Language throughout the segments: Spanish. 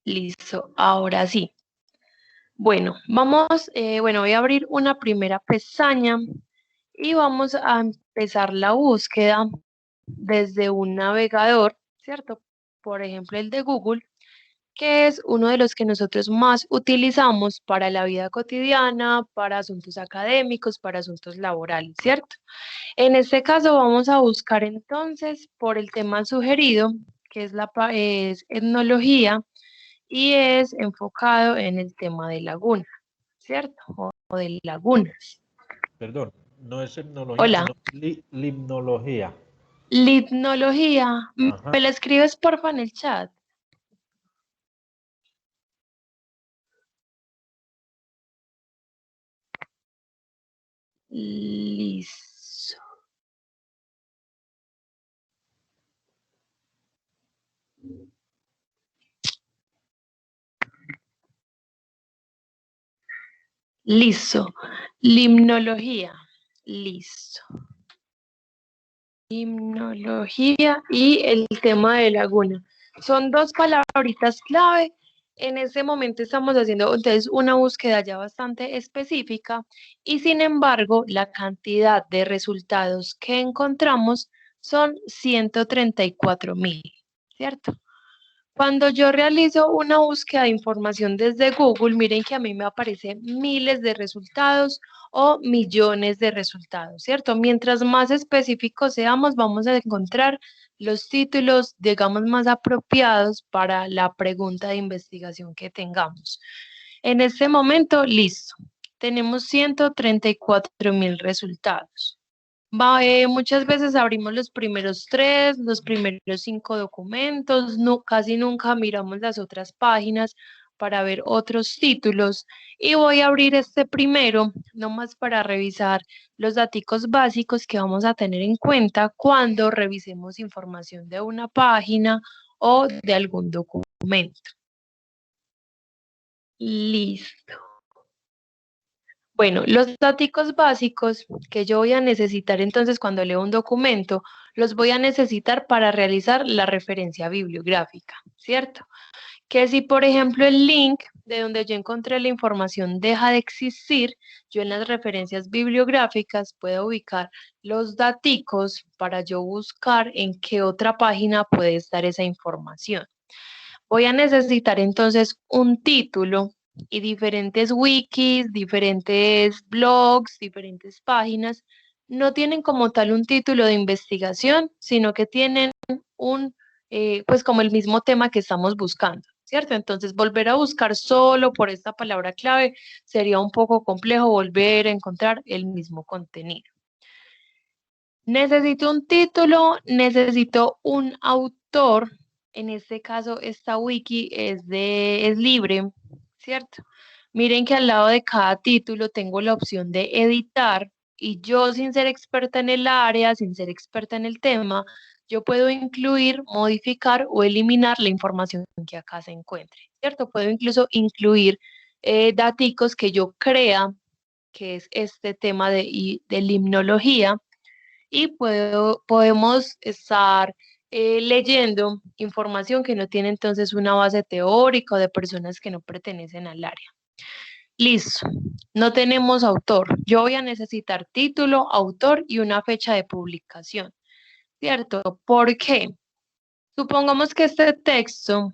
Listo, ahora sí. Bueno, voy a abrir una primera pestaña y vamos a empezar la búsqueda desde un navegador, ¿cierto? Por ejemplo, el de Google, que es uno de los que nosotros más utilizamos para la vida cotidiana, para asuntos académicos, para asuntos laborales, ¿cierto? En este caso vamos a buscar entonces por el tema sugerido, que es etnología y es enfocado en el tema de laguna, ¿cierto? O de lagunas. Perdón, no es etnología, Hola, sino limnología. litnología, Ajá. ¿me la escribes porfa en el chat? Listo. Listo. Limnología. Listo. Limnología y el tema de laguna. Son dos palabritas clave. En ese momento estamos haciendo entonces una búsqueda ya bastante específica y sin embargo la cantidad de resultados que encontramos son 134.000, ¿cierto? Cuando yo realizo una búsqueda de información desde Google, miren que a mí me aparecen miles de resultados o millones de resultados, ¿cierto? Mientras más específicos seamos, vamos a encontrar los títulos, digamos, más apropiados para la pregunta de investigación que tengamos. En este momento, listo. Tenemos 134.000 resultados. Muchas veces abrimos los primeros tres, los primeros cinco documentos, no, casi nunca miramos las otras páginas para ver otros títulos y voy a abrir este primero, nomás para revisar los datos básicos que vamos a tener en cuenta cuando revisemos información de una página o de algún documento. Listo. Bueno, los datos básicos que yo voy a necesitar entonces cuando leo un documento, los voy a necesitar para realizar la referencia bibliográfica, ¿cierto? Que si, por ejemplo, el link de donde yo encontré la información deja de existir, yo en las referencias bibliográficas puedo ubicar los datos para yo buscar en qué otra página puede estar esa información. Voy a necesitar entonces un título y diferentes wikis, diferentes blogs, diferentes páginas. No tienen como tal un título de investigación, sino que tienen pues como el mismo tema que estamos buscando, ¿cierto? Entonces volver a buscar solo por esta palabra clave sería un poco complejo volver a encontrar el mismo contenido. Necesito un título, necesito un autor. En este caso, esta wiki es libre, ¿cierto? Miren que al lado de cada título tengo la opción de editar y yo sin ser experta en el área, sin ser experta en el tema, yo puedo incluir, modificar o eliminar la información que acá se encuentre, ¿cierto? Puedo incluso incluir daticos que yo crea, que es este tema de limnología, y podemos estar leyendo información que no tiene entonces una base teórica o de personas que no pertenecen al área. Listo, no tenemos autor. Yo voy a necesitar título, autor y una fecha de publicación, ¿cierto? ¿Por qué? Supongamos que este texto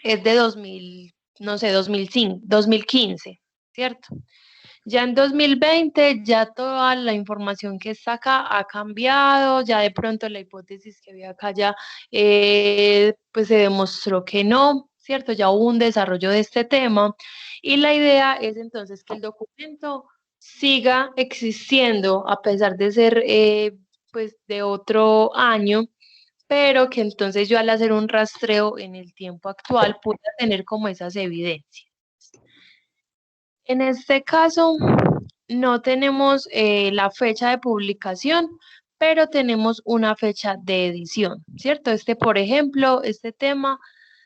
es de 2000, no sé, 2005, 2015, ¿cierto? Ya en 2020 ya toda la información que está acá ha cambiado, ya de pronto la hipótesis que había acá ya pues se demostró que no, ¿cierto? Ya hubo un desarrollo de este tema y la idea es entonces que el documento siga existiendo a pesar de ser pues de otro año, pero que entonces yo al hacer un rastreo en el tiempo actual pueda tener como esas evidencias. En este caso, no tenemos la fecha de publicación, pero tenemos una fecha de edición, ¿cierto? Por ejemplo, este tema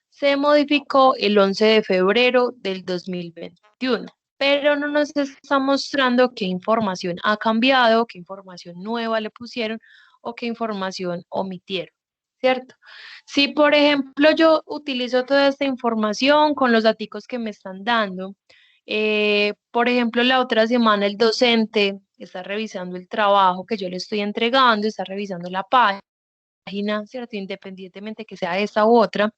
se modificó el 11 de febrero del 2021, pero no nos está mostrando qué información ha cambiado, qué información nueva le pusieron o qué información omitieron, ¿cierto? Si, por ejemplo, yo utilizo toda esta información con los datos que me están dando, por ejemplo, la otra semana el docente está revisando el trabajo que yo le estoy entregando, está revisando la página, ¿cierto? Independientemente que sea esta u otra,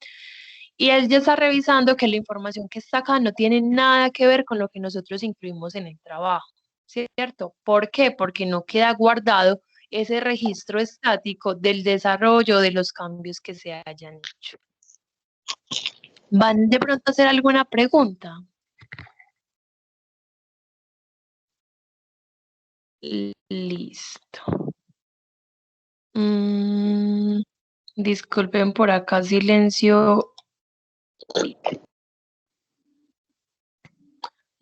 y él ya está revisando que la información que está acá no tiene nada que ver con lo que nosotros incluimos en el trabajo, ¿cierto? ¿Por qué? Porque no queda guardado ese registro estático del desarrollo de los cambios que se hayan hecho. ¿Van de pronto a hacer alguna pregunta? Listo. Disculpen por acá, silencio.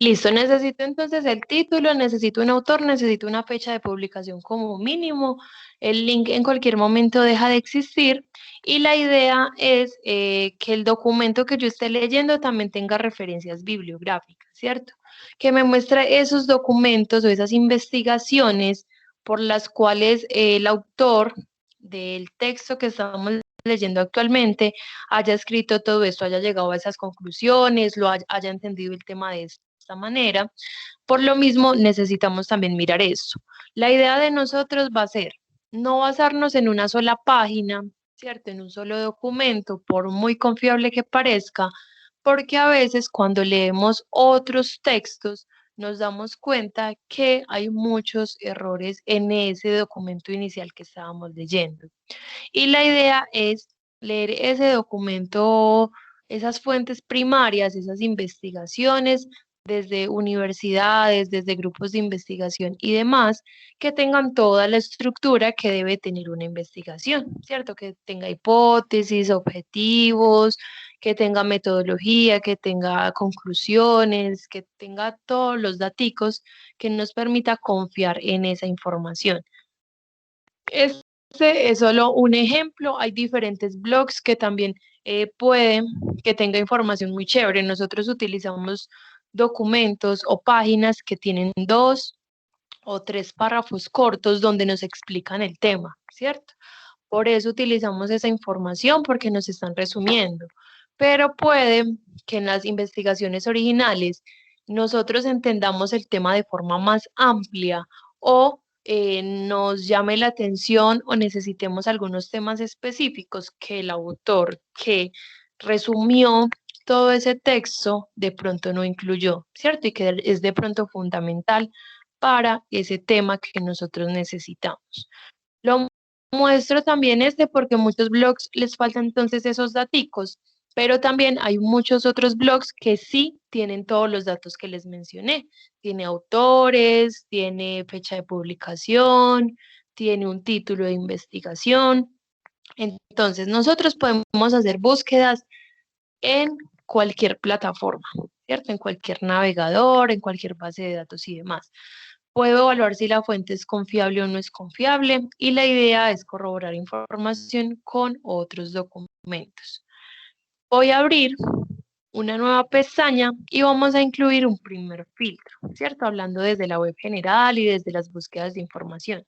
Listo, necesito entonces el título, necesito un autor, necesito una fecha de publicación como mínimo. El link en cualquier momento deja de existir y la idea es que el documento que yo esté leyendo también tenga referencias bibliográficas, ¿cierto? Que me muestre esos documentos o esas investigaciones por las cuales el autor del texto que estamos leyendo actualmente haya escrito todo esto, haya llegado a esas conclusiones, haya entendido el tema de esta manera. Por lo mismo, necesitamos también mirar eso. La idea de nosotros va a ser no basarnos en una sola página, ¿cierto? En un solo documento, por muy confiable que parezca, porque a veces cuando leemos otros textos, nos damos cuenta que hay muchos errores en ese documento inicial que estábamos leyendo. Y la idea es leer ese documento, esas fuentes primarias, esas investigaciones desde universidades, desde grupos de investigación y demás, que tengan toda la estructura que debe tener una investigación, ¿cierto? Que tenga hipótesis, objetivos, que tenga metodología, que tenga conclusiones, que tenga todos los datos que nos permita confiar en esa información. Este es solo un ejemplo, hay diferentes blogs que también pueden que tenga información muy chévere. Nosotros utilizamos documentos o páginas que tienen 2 o 3 párrafos cortos donde nos explican el tema, ¿cierto? Por eso utilizamos esa información porque nos están resumiendo. Pero puede que en las investigaciones originales nosotros entendamos el tema de forma más amplia o nos llame la atención o necesitemos algunos temas específicos que el autor que resumió todo ese texto de pronto no incluyó, ¿cierto? Y que es de pronto fundamental para ese tema que nosotros necesitamos. Lo muestro también porque muchos blogs les faltan entonces esos daticos, pero también hay muchos otros blogs que sí tienen todos los datos que les mencioné. Tiene autores, tiene fecha de publicación, tiene un título de investigación. Entonces, nosotros podemos hacer búsquedas en cualquier plataforma, ¿cierto? En cualquier navegador, en cualquier base de datos y demás. Puedo evaluar si la fuente es confiable o no es confiable y la idea es corroborar información con otros documentos. Voy a abrir una nueva pestaña y vamos a incluir un primer filtro, ¿cierto? Hablando desde la web general y desde las búsquedas de información.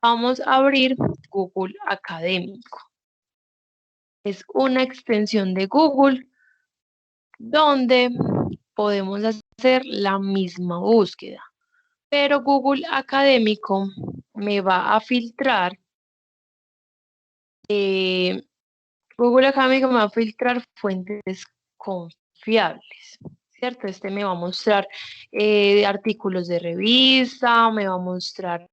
Vamos a abrir Google Académico. Es una extensión de Google donde podemos hacer la misma búsqueda. Pero Google Académico me va a filtrar, Google Académico me va a filtrar fuentes confiables, ¿cierto? Este me va a mostrar artículos de revista, me va a mostrar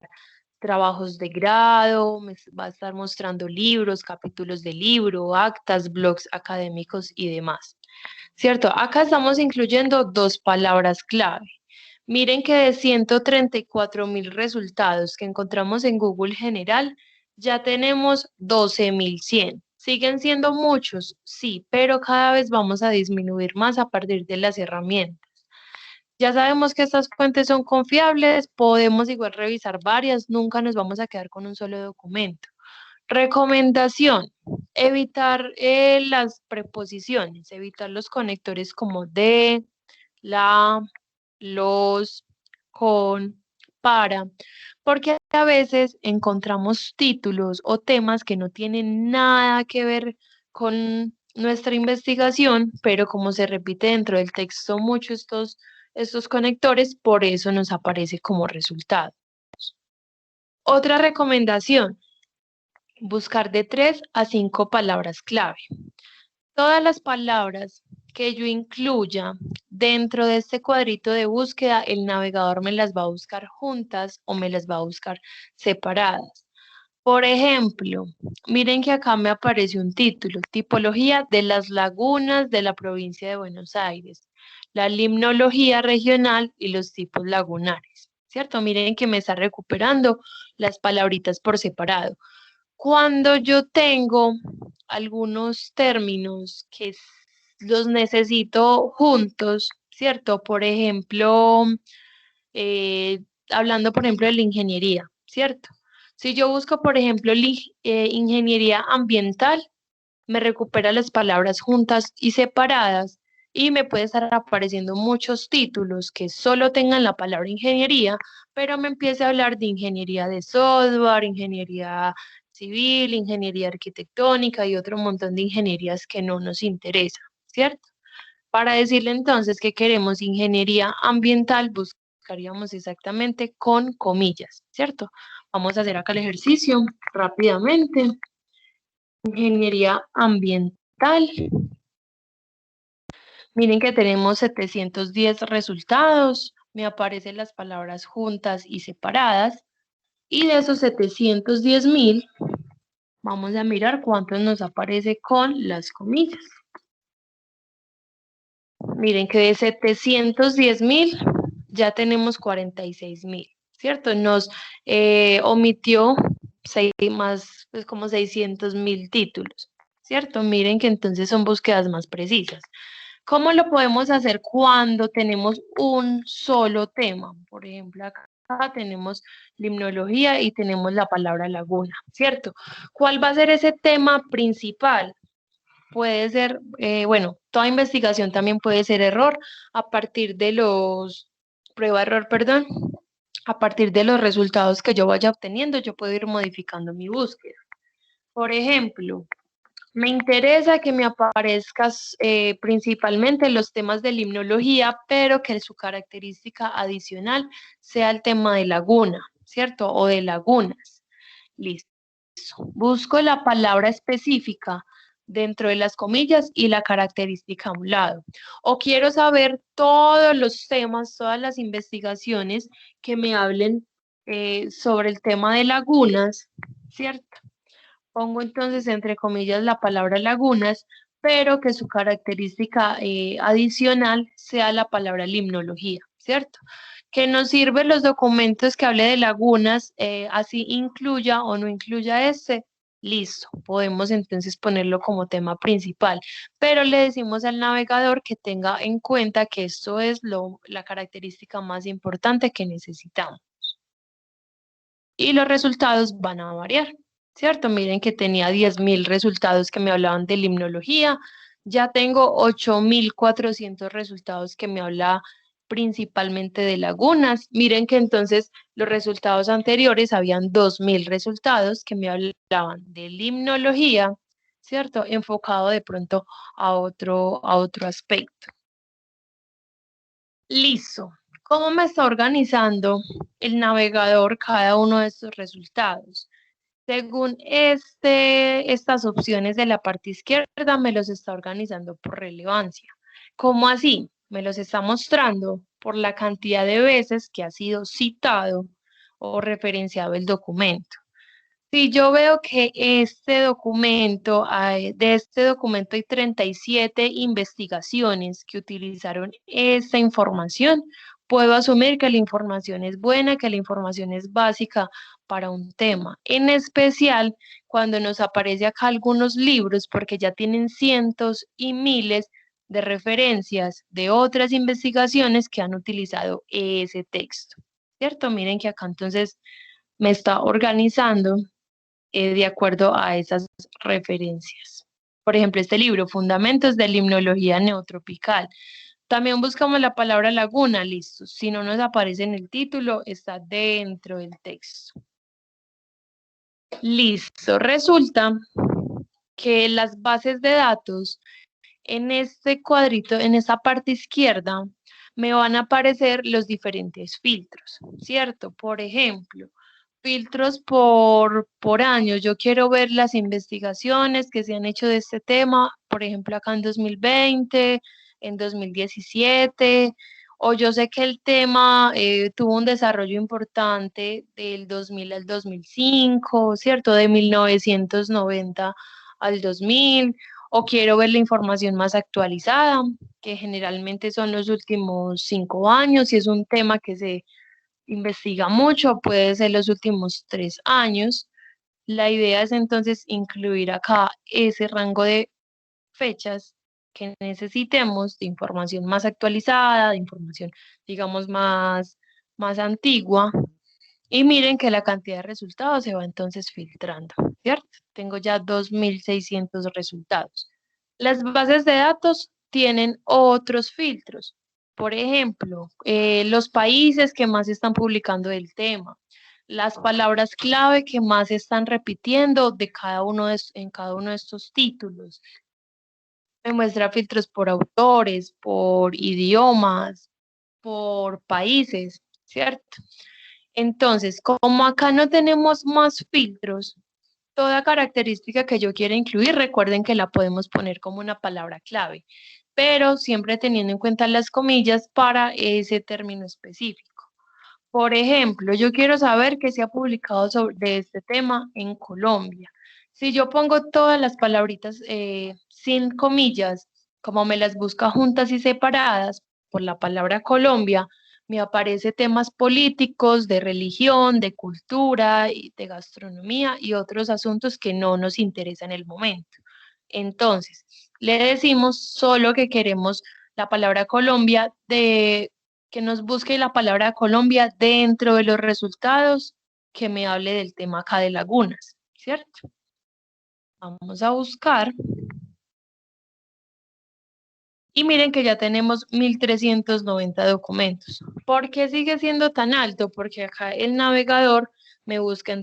trabajos de grado, me va a estar mostrando libros, capítulos de libro, actas, blogs académicos y demás, ¿cierto? Acá estamos incluyendo 2 palabras clave. Miren que de 134.000 resultados que encontramos en Google General, ya tenemos 12.100. ¿Siguen siendo muchos? Sí, pero cada vez vamos a disminuir más a partir de las herramientas. Ya sabemos que estas fuentes son confiables, podemos igual revisar varias, nunca nos vamos a quedar con un solo documento. Recomendación, evitar las preposiciones, evitar los conectores como de, la, los, con, separa, porque a veces encontramos títulos o temas que no tienen nada que ver con nuestra investigación, pero como se repite dentro del texto mucho estos conectores, por eso nos aparece como resultado. Otra recomendación, buscar de 3 a 5 palabras clave. Todas las palabras que yo incluya dentro de este cuadrito de búsqueda, el navegador me las va a buscar juntas o me las va a buscar separadas. Por ejemplo, miren que acá me aparece un título, tipología de las lagunas de la provincia de Buenos Aires, la limnología regional y los tipos lagunares, ¿cierto? Miren que me está recuperando las palabritas por separado. Cuando yo tengo algunos términos que los necesito juntos, ¿cierto? Por ejemplo, eh, hablando, por ejemplo, de la ingeniería, ¿cierto? Si yo busco, por ejemplo, ingeniería ambiental, me recupera las palabras juntas y separadas y me puede estar apareciendo muchos títulos que solo tengan la palabra ingeniería, pero me empiece a hablar de ingeniería de software, ingeniería civil, ingeniería arquitectónica y otro montón de ingenierías que no nos interesan, ¿cierto? Para decirle entonces que queremos ingeniería ambiental, buscaríamos exactamente con comillas, ¿cierto? Vamos a hacer acá el ejercicio rápidamente. Ingeniería ambiental. Miren que tenemos 710 resultados. Me aparecen las palabras juntas y separadas. Y de esos 710.000, vamos a mirar cuántos nos aparece con las comillas. Miren que de 710.000 ya tenemos 46.000, ¿cierto? Nos omitió más, pues como 600.000 títulos, ¿cierto? Miren que entonces son búsquedas más precisas. ¿Cómo lo podemos hacer cuando tenemos un solo tema? Por ejemplo, acá tenemos limnología y tenemos la palabra laguna, ¿cierto? ¿Cuál va a ser ese tema principal? Puede ser, bueno, toda investigación también puede ser error a partir de prueba-error, perdón, a partir de los resultados que yo vaya obteniendo, yo puedo ir modificando mi búsqueda. Por ejemplo, me interesa que me aparezcas principalmente los temas de limnología, pero que su característica adicional sea el tema de laguna, ¿cierto? O de lagunas. Listo. Busco la palabra específica dentro de las comillas y la característica a un lado. O quiero saber todos los temas, todas las investigaciones que me hablen sobre el tema de lagunas, ¿cierto? Pongo entonces entre comillas la palabra lagunas, pero que su característica adicional sea la palabra limnología, ¿cierto? Que nos sirven los documentos que hable de lagunas, así incluya o no incluya este, listo, podemos entonces ponerlo como tema principal, pero le decimos al navegador que tenga en cuenta que esto es la característica más importante que necesitamos. Y los resultados van a variar, ¿cierto? Miren que tenía 10.000 resultados que me hablaban de limnología, ya tengo 8.400 resultados que me habla principalmente de lagunas. Miren que entonces los resultados anteriores habían 2.000 resultados que me hablaban de limnología, ¿cierto? Enfocado de pronto a otro aspecto. Listo. ¿Cómo me está organizando el navegador cada uno de estos resultados? Según estas opciones de la parte izquierda, me los está organizando por relevancia. ¿Cómo así? Me los está mostrando por la cantidad de veces que ha sido citado o referenciado el documento. Si yo veo que de este documento hay 37 investigaciones que utilizaron esta información, puedo asumir que la información es buena, que la información es básica para un tema. En especial cuando nos aparece acá algunos libros, porque ya tienen cientos y miles de referencias de otras investigaciones que han utilizado ese texto, ¿cierto? Miren que acá entonces me está organizando de acuerdo a esas referencias. Por ejemplo, este libro, Fundamentos de la Limnología Neotropical. También buscamos la palabra laguna, listo. Si no nos aparece en el título, está dentro del texto. Listo. Resulta que las bases de datos en este cuadrito, en esta parte izquierda, me van a aparecer los diferentes filtros, ¿cierto? Por ejemplo, filtros por año. Yo quiero ver las investigaciones que se han hecho de este tema, por ejemplo, acá en 2020, en 2017, o yo sé que el tema tuvo un desarrollo importante del 2000 al 2005, ¿cierto? De 1990 al 2000, o quiero ver la información más actualizada, que generalmente son los últimos 5 años, si es un tema que se investiga mucho, puede ser los últimos 3 años. La idea es entonces incluir acá ese rango de fechas que necesitemos de información más actualizada, de información, digamos, más antigua. Y miren que la cantidad de resultados se va entonces filtrando, ¿cierto? Tengo ya 2.600 resultados. Las bases de datos tienen otros filtros. Por ejemplo, los países que más están publicando del tema, las palabras clave que más se están repitiendo en cada uno de estos títulos. Me muestra filtros por autores, por idiomas, por países, ¿cierto? Entonces, como acá no tenemos más filtros, toda característica que yo quiera incluir, recuerden que la podemos poner como una palabra clave, pero siempre teniendo en cuenta las comillas para ese término específico. Por ejemplo, yo quiero saber qué se ha publicado sobre este tema en Colombia. Si yo pongo todas las palabritas sin comillas, como me las busca juntas y separadas por la palabra Colombia, me aparece temas políticos, de religión, de cultura, y de gastronomía y otros asuntos que no nos interesan en el momento. Entonces, le decimos solo que queremos la palabra Colombia que nos busque la palabra Colombia dentro de los resultados que me hable del tema acá de lagunas, ¿cierto? Vamos a buscar. Y miren que ya tenemos 1.390 documentos. ¿Por qué sigue siendo tan alto? Porque acá el navegador me busca eh,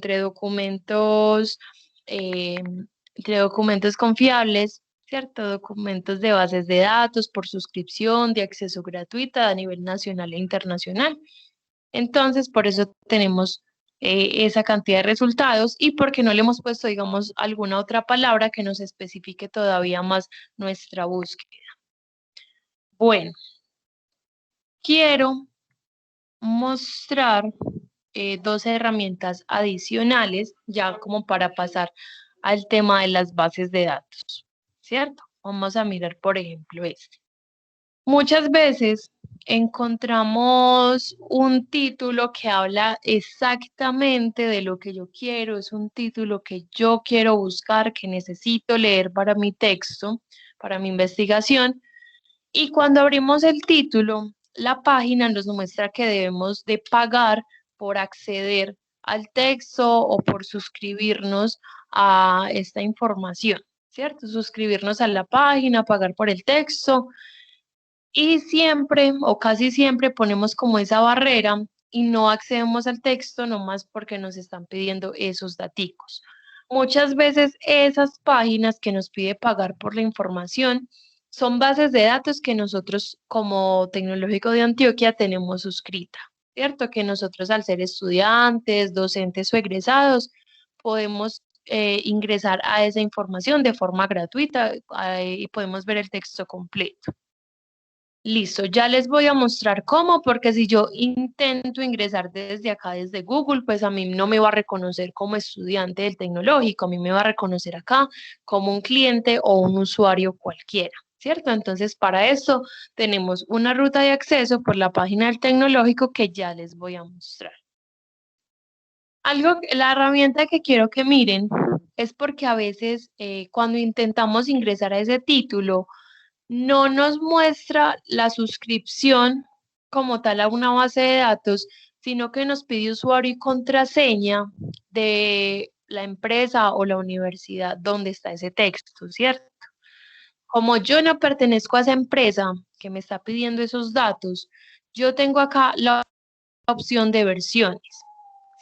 entre documentos confiables, ¿cierto? Documentos de bases de datos por suscripción, de acceso gratuita a nivel nacional e internacional. Entonces, por eso tenemos esa cantidad de resultados y porque no le hemos puesto, digamos, alguna otra palabra que nos especifique todavía más nuestra búsqueda. Bueno, quiero mostrar dos herramientas adicionales, ya como para pasar al tema de las bases de datos, ¿cierto? Vamos a mirar, por ejemplo, este. Muchas veces encontramos un título que habla exactamente de lo que yo quiero, es un título que yo quiero buscar, que necesito leer para mi texto, para mi investigación, y cuando abrimos el título, la página nos muestra que debemos de pagar por acceder al texto o por suscribirnos a esta información, ¿cierto? Suscribirnos a la página, pagar por el texto. Y siempre o casi siempre ponemos como esa barrera y no accedemos al texto nomás porque nos están pidiendo esos daticos. Muchas veces esas páginas que nos pide pagar por la información son bases de datos que nosotros como Tecnológico de Antioquia tenemos suscrita, ¿cierto? Que nosotros al ser estudiantes, docentes o egresados podemos ingresar a esa información de forma gratuita y podemos ver el texto completo. Listo, ya les voy a mostrar cómo, porque si yo intento ingresar desde acá, desde Google, pues a mí no me va a reconocer como estudiante del tecnológico, a mí me va a reconocer acá como un cliente o un usuario cualquiera, ¿cierto? Entonces, para eso tenemos una ruta de acceso por la página del tecnológico que ya les voy a mostrar. La herramienta que quiero que miren es porque a veces cuando intentamos ingresar a ese título, no nos muestra la suscripción como tal a una base de datos, sino que nos pide usuario y contraseña de la empresa o la universidad donde está ese texto, ¿cierto? Como yo no pertenezco a esa empresa que me está pidiendo esos datos, yo tengo acá la opción de versiones,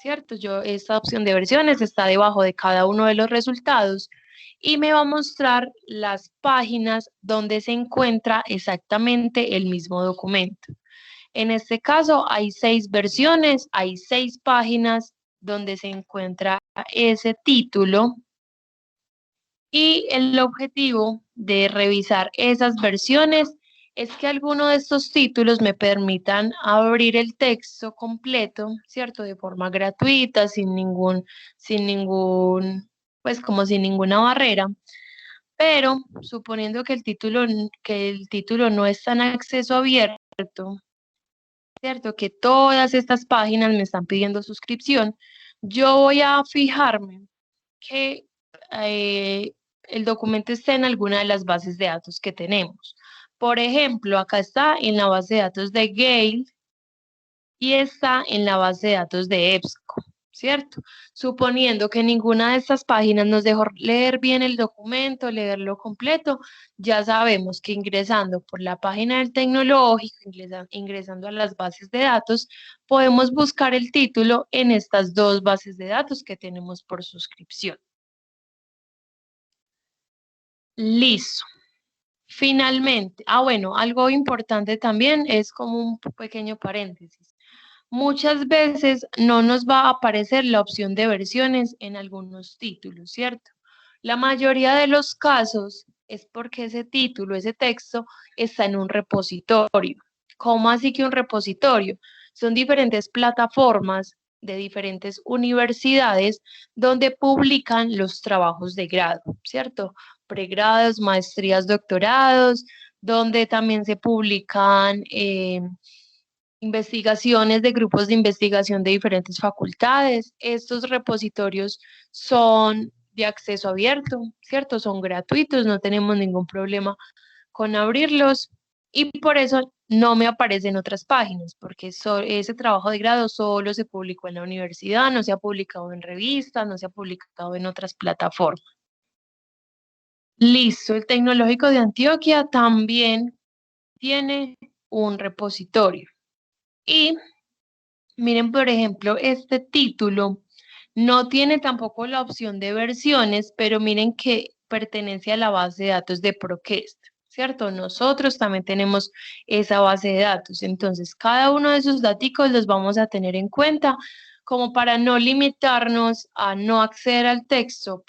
¿cierto? Esta opción de versiones está debajo de cada uno de los resultados y me va a mostrar las páginas donde se encuentra exactamente el mismo documento. En este caso hay 6 versiones, hay 6 páginas donde se encuentra ese título y el objetivo de revisar esas versiones es que alguno de estos títulos me permitan abrir el texto completo, ¿cierto? De forma gratuita, pues como sin ninguna barrera. Pero suponiendo que el título no está en acceso abierto, ¿cierto? Que todas estas páginas me están pidiendo suscripción, yo voy a fijarme que eh, el documento esté en alguna de las bases de datos que tenemos. Por ejemplo, acá está en la base de datos de Gale y está en la base de datos de EBSCO, ¿cierto? Suponiendo que ninguna de estas páginas nos dejó leer bien el documento, leerlo completo, ya sabemos que ingresando por la página del tecnológico, ingresando a las bases de datos, podemos buscar el título en estas 2 bases de datos que tenemos por suscripción. Listo. Finalmente, bueno, algo importante también es como un pequeño paréntesis. Muchas veces no nos va a aparecer la opción de versiones en algunos títulos, ¿cierto? La mayoría de los casos es porque ese título, ese texto, está en un repositorio. ¿Cómo así que un repositorio? Son diferentes plataformas de diferentes universidades donde publican los trabajos de grado, ¿cierto? Pregrados, maestrías, doctorados, donde también se publican investigaciones de grupos de investigación de diferentes facultades. Estos repositorios son de acceso abierto, ¿cierto? Son gratuitos, no tenemos ningún problema con abrirlos y por eso no me aparecen otras páginas, porque ese trabajo de grado solo se publicó en la universidad, no se ha publicado en revistas, no se ha publicado en otras plataformas. Listo, el Tecnológico de Antioquia también tiene un repositorio. Y miren, por ejemplo, este título no tiene tampoco la opción de versiones, pero miren que pertenece a la base de datos de Proquest, ¿cierto? Nosotros también tenemos esa base de datos. Entonces, cada uno de esos datos los vamos a tener en cuenta como para no limitarnos a no acceder al texto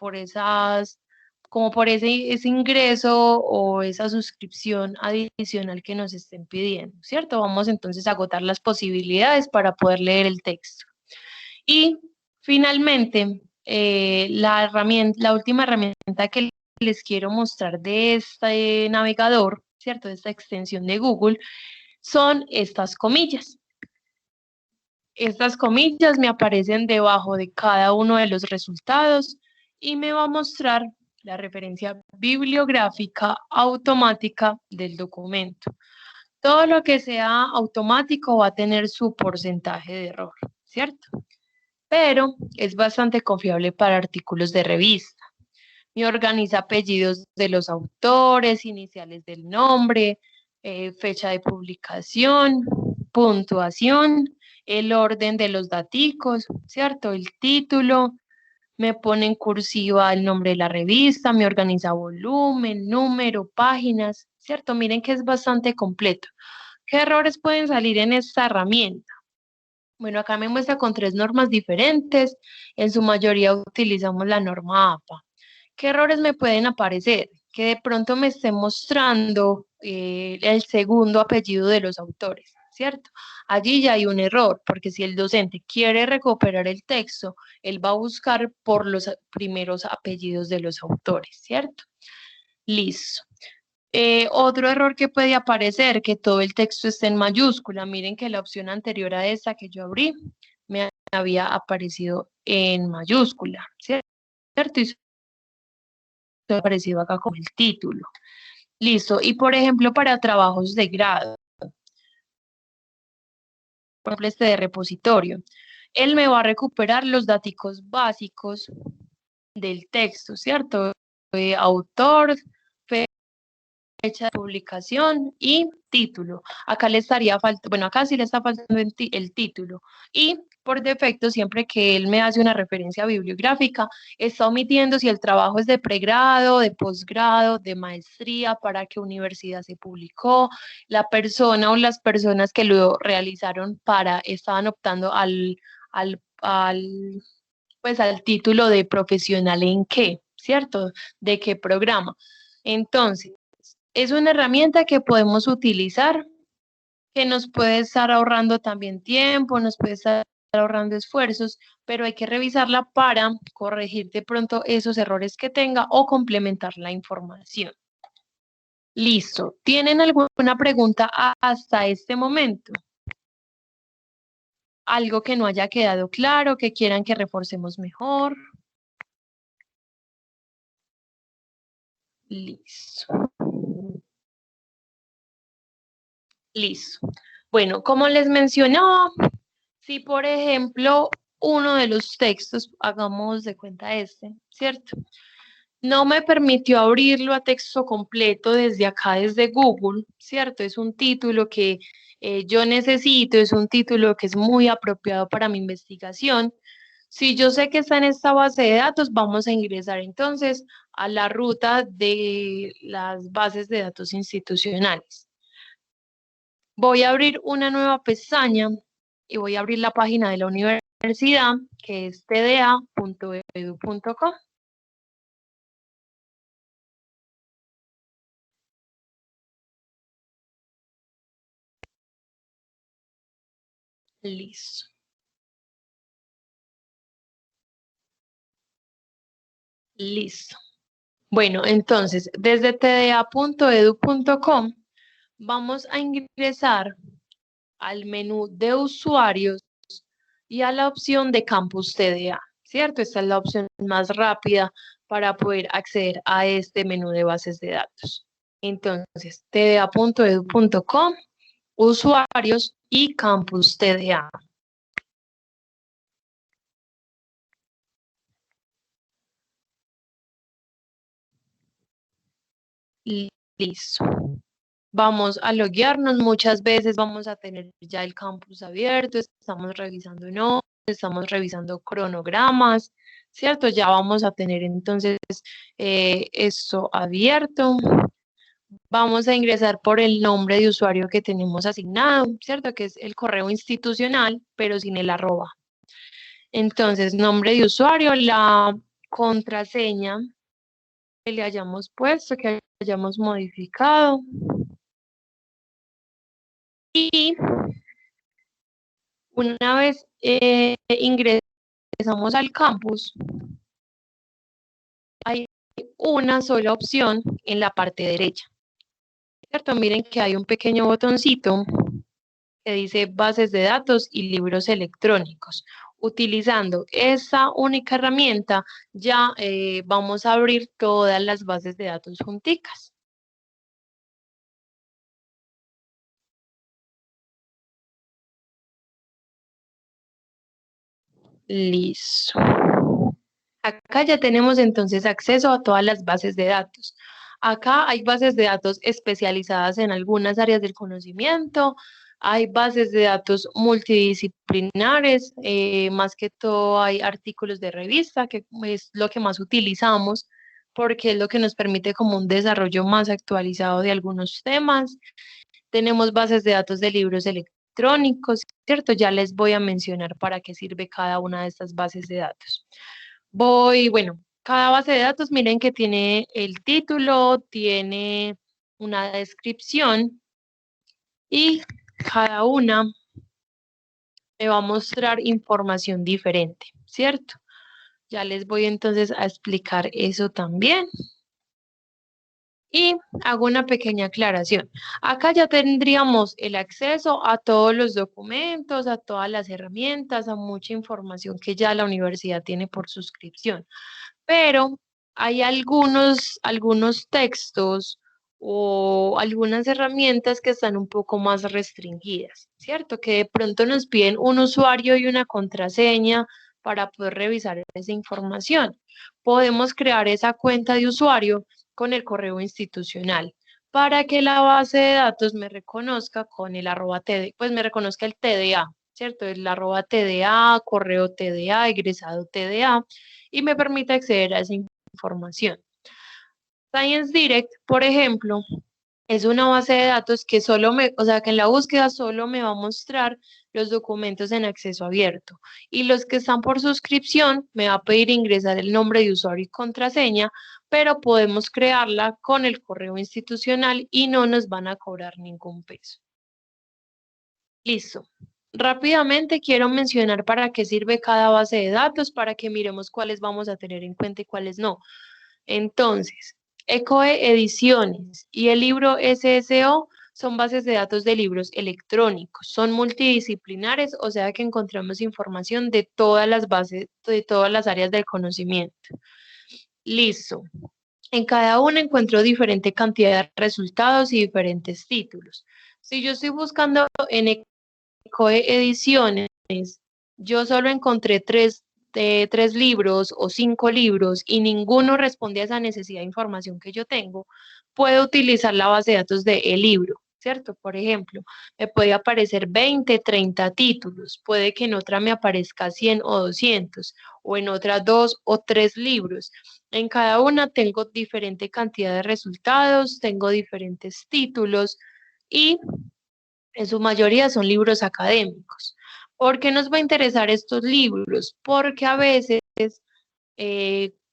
como por ese ingreso o esa suscripción adicional que nos estén pidiendo, ¿cierto? Vamos entonces a agotar las posibilidades para poder leer el texto. Y finalmente, la última herramienta que les quiero mostrar de este navegador, ¿cierto? De esta extensión de Google, son estas comillas. Estas comillas me aparecen debajo de cada uno de los resultados y me va a mostrar la referencia bibliográfica automática del documento. Todo lo que sea automático va a tener su porcentaje de error, ¿cierto? Pero es bastante confiable para artículos de revista. Me organiza apellidos de los autores, iniciales del nombre, fecha de publicación, puntuación, el orden de los daticos, ¿cierto? El título, me pone en cursiva el nombre de la revista, me organiza volumen, número, páginas, ¿cierto? Miren que es bastante completo. ¿Qué errores pueden salir en esta herramienta? Bueno, acá me muestra con 3 normas diferentes, en su mayoría utilizamos la norma APA. ¿Qué errores me pueden aparecer? Que de pronto me esté mostrando el segundo apellido de los autores, ¿cierto? Allí ya hay un error, porque si el docente quiere recuperar el texto, él va a buscar por los primeros apellidos de los autores, ¿cierto? Listo. Otro error que puede aparecer, que todo el texto esté en mayúscula. Miren que la opción anterior a esta que yo abrí me había aparecido en mayúscula, ¿cierto? Y aparecido acá con el título. Listo. Y por ejemplo, para trabajos de grado, por ejemplo, este de repositorio, él me va a recuperar los datos básicos del texto, ¿cierto? Autor, fecha de publicación y título. Acá le estaría faltando, bueno, acá sí le está faltando el título. Y por defecto, siempre que él me hace una referencia bibliográfica, está omitiendo si el trabajo es de pregrado, de posgrado, de maestría, para qué universidad se publicó, la persona o las personas que lo realizaron estaban optando pues al título de profesional en qué, ¿cierto? ¿De qué programa? Entonces, es una herramienta que podemos utilizar, que nos puede estar ahorrando también tiempo, nos puede estar ahorrando esfuerzos, pero hay que revisarla para corregir de pronto esos errores que tenga o complementar la información. Listo. ¿Tienen alguna pregunta hasta este momento? ¿Algo que no haya quedado claro, que quieran que reforcemos mejor? Listo. Listo. Bueno, como les mencionaba, si por ejemplo uno de los textos, hagamos de cuenta ¿cierto? No me permitió abrirlo a texto completo desde acá, desde Google, ¿cierto? Es un título que yo necesito, es un título que es muy apropiado para mi investigación. Si yo sé que está en esta base de datos, vamos a ingresar entonces a la ruta de las bases de datos institucionales. Voy a abrir una nueva pestaña y voy a abrir la página de la universidad, que es tda.edu.co. Listo. Listo. Bueno, entonces, desde tda.edu.com vamos a ingresar al menú de usuarios y a la opción de Campus TDA, ¿cierto? Esta es la opción más rápida para poder acceder a este menú de bases de datos. Entonces, tda.edu.com, usuarios y Campus TDA. Listo. Vamos a loguearnos, muchas veces vamos a tener ya el campus abierto, estamos revisando notas, estamos revisando cronogramas, ¿cierto? Ya vamos a tener entonces esto abierto. Vamos a ingresar por el nombre de usuario que tenemos asignado, ¿cierto? Que es el correo institucional, pero sin el arroba. Entonces, nombre de usuario, la contraseña que le hayamos puesto, que hayamos modificado. Y una vez ingresamos al campus, hay una sola opción en la parte derecha, ¿cierto? Miren que hay un pequeño botoncito que dice bases de datos y libros electrónicos. Utilizando esa única herramienta, ya vamos a abrir todas las bases de datos junticas. Listo. Acá ya tenemos entonces acceso a todas las bases de datos. Acá hay bases de datos especializadas en algunas áreas del conocimiento, hay bases de datos multidisciplinares, más que todo hay artículos de revista, que es lo que más utilizamos, porque es lo que nos permite como un desarrollo más actualizado de algunos temas. Tenemos bases de datos de libros electrónicos, ¿cierto? Ya les voy a mencionar para qué sirve cada una de estas bases de datos. Bueno, cada base de datos, miren que tiene el título, tiene una descripción y cada una me va a mostrar información diferente, ¿cierto? Ya les voy entonces a explicar eso también. Y hago una pequeña aclaración. Acá ya tendríamos el acceso a todos los documentos, a todas las herramientas, a mucha información que ya la universidad tiene por suscripción. Pero hay algunos textos o algunas herramientas que están un poco más restringidas, ¿cierto? Que de pronto nos piden un usuario y una contraseña para poder revisar esa información. Podemos crear esa cuenta de usuario con el correo institucional, para que la base de datos me reconozca con el @td, pues me reconozca el TDA, ¿cierto? El @TDA, correo TDA, egresado TDA, y me permite acceder a esa información. Science Direct, por ejemplo, es una base de datos que o sea, que en la búsqueda solo me va a mostrar los documentos en acceso abierto. Y los que están por suscripción me va a pedir ingresar el nombre de usuario y contraseña, pero podemos crearla con el correo institucional y no nos van a cobrar ningún peso. Listo. Rápidamente quiero mencionar para qué sirve cada base de datos, para que miremos cuáles vamos a tener en cuenta y cuáles no. Entonces, ECOE Ediciones y el libro SSO son bases de datos de libros electrónicos, son multidisciplinares, o sea que encontramos información de todas las bases, de todas las áreas del conocimiento. Listo. En cada una encuentro diferente cantidad de resultados y diferentes títulos. Si yo estoy buscando en ECOE Ediciones, yo solo encontré tres libros o 5 libros y ninguno responde a esa necesidad de información que yo tengo, puedo utilizar la base de datos de el libro, ¿cierto? Por ejemplo, me puede aparecer 20, 30 títulos, puede que en otra me aparezca 100 o 200, o en otra 2 o 3 libros. En cada una tengo diferente cantidad de resultados, tengo diferentes títulos y en su mayoría son libros académicos. ¿Por qué nos va a interesar estos libros? Porque a veces,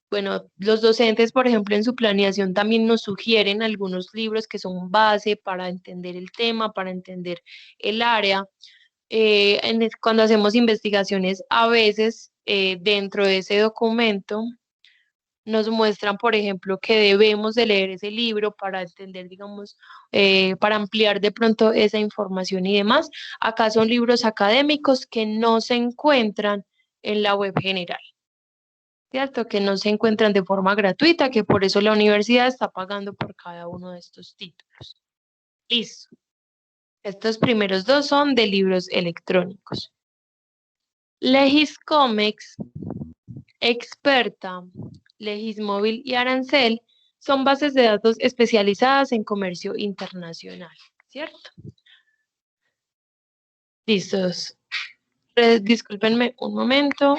bueno, los docentes, por ejemplo, en su planeación también nos sugieren algunos libros que son base para entender el tema, para entender el área. Cuando hacemos investigaciones, a veces dentro de ese documento nos muestran, por ejemplo, que debemos de leer ese libro para entender, digamos, para ampliar de pronto esa información y demás. Acá son libros académicos que no se encuentran en la web general, ¿cierto? Que no se encuentran de forma gratuita, que por eso la universidad está pagando por cada uno de estos títulos. Listo. Estos primeros dos son de libros electrónicos. Legiscomex, Experta, Legismóvil y Arancel son bases de datos especializadas en comercio internacional, ¿cierto? Listos. Discúlpenme un momento.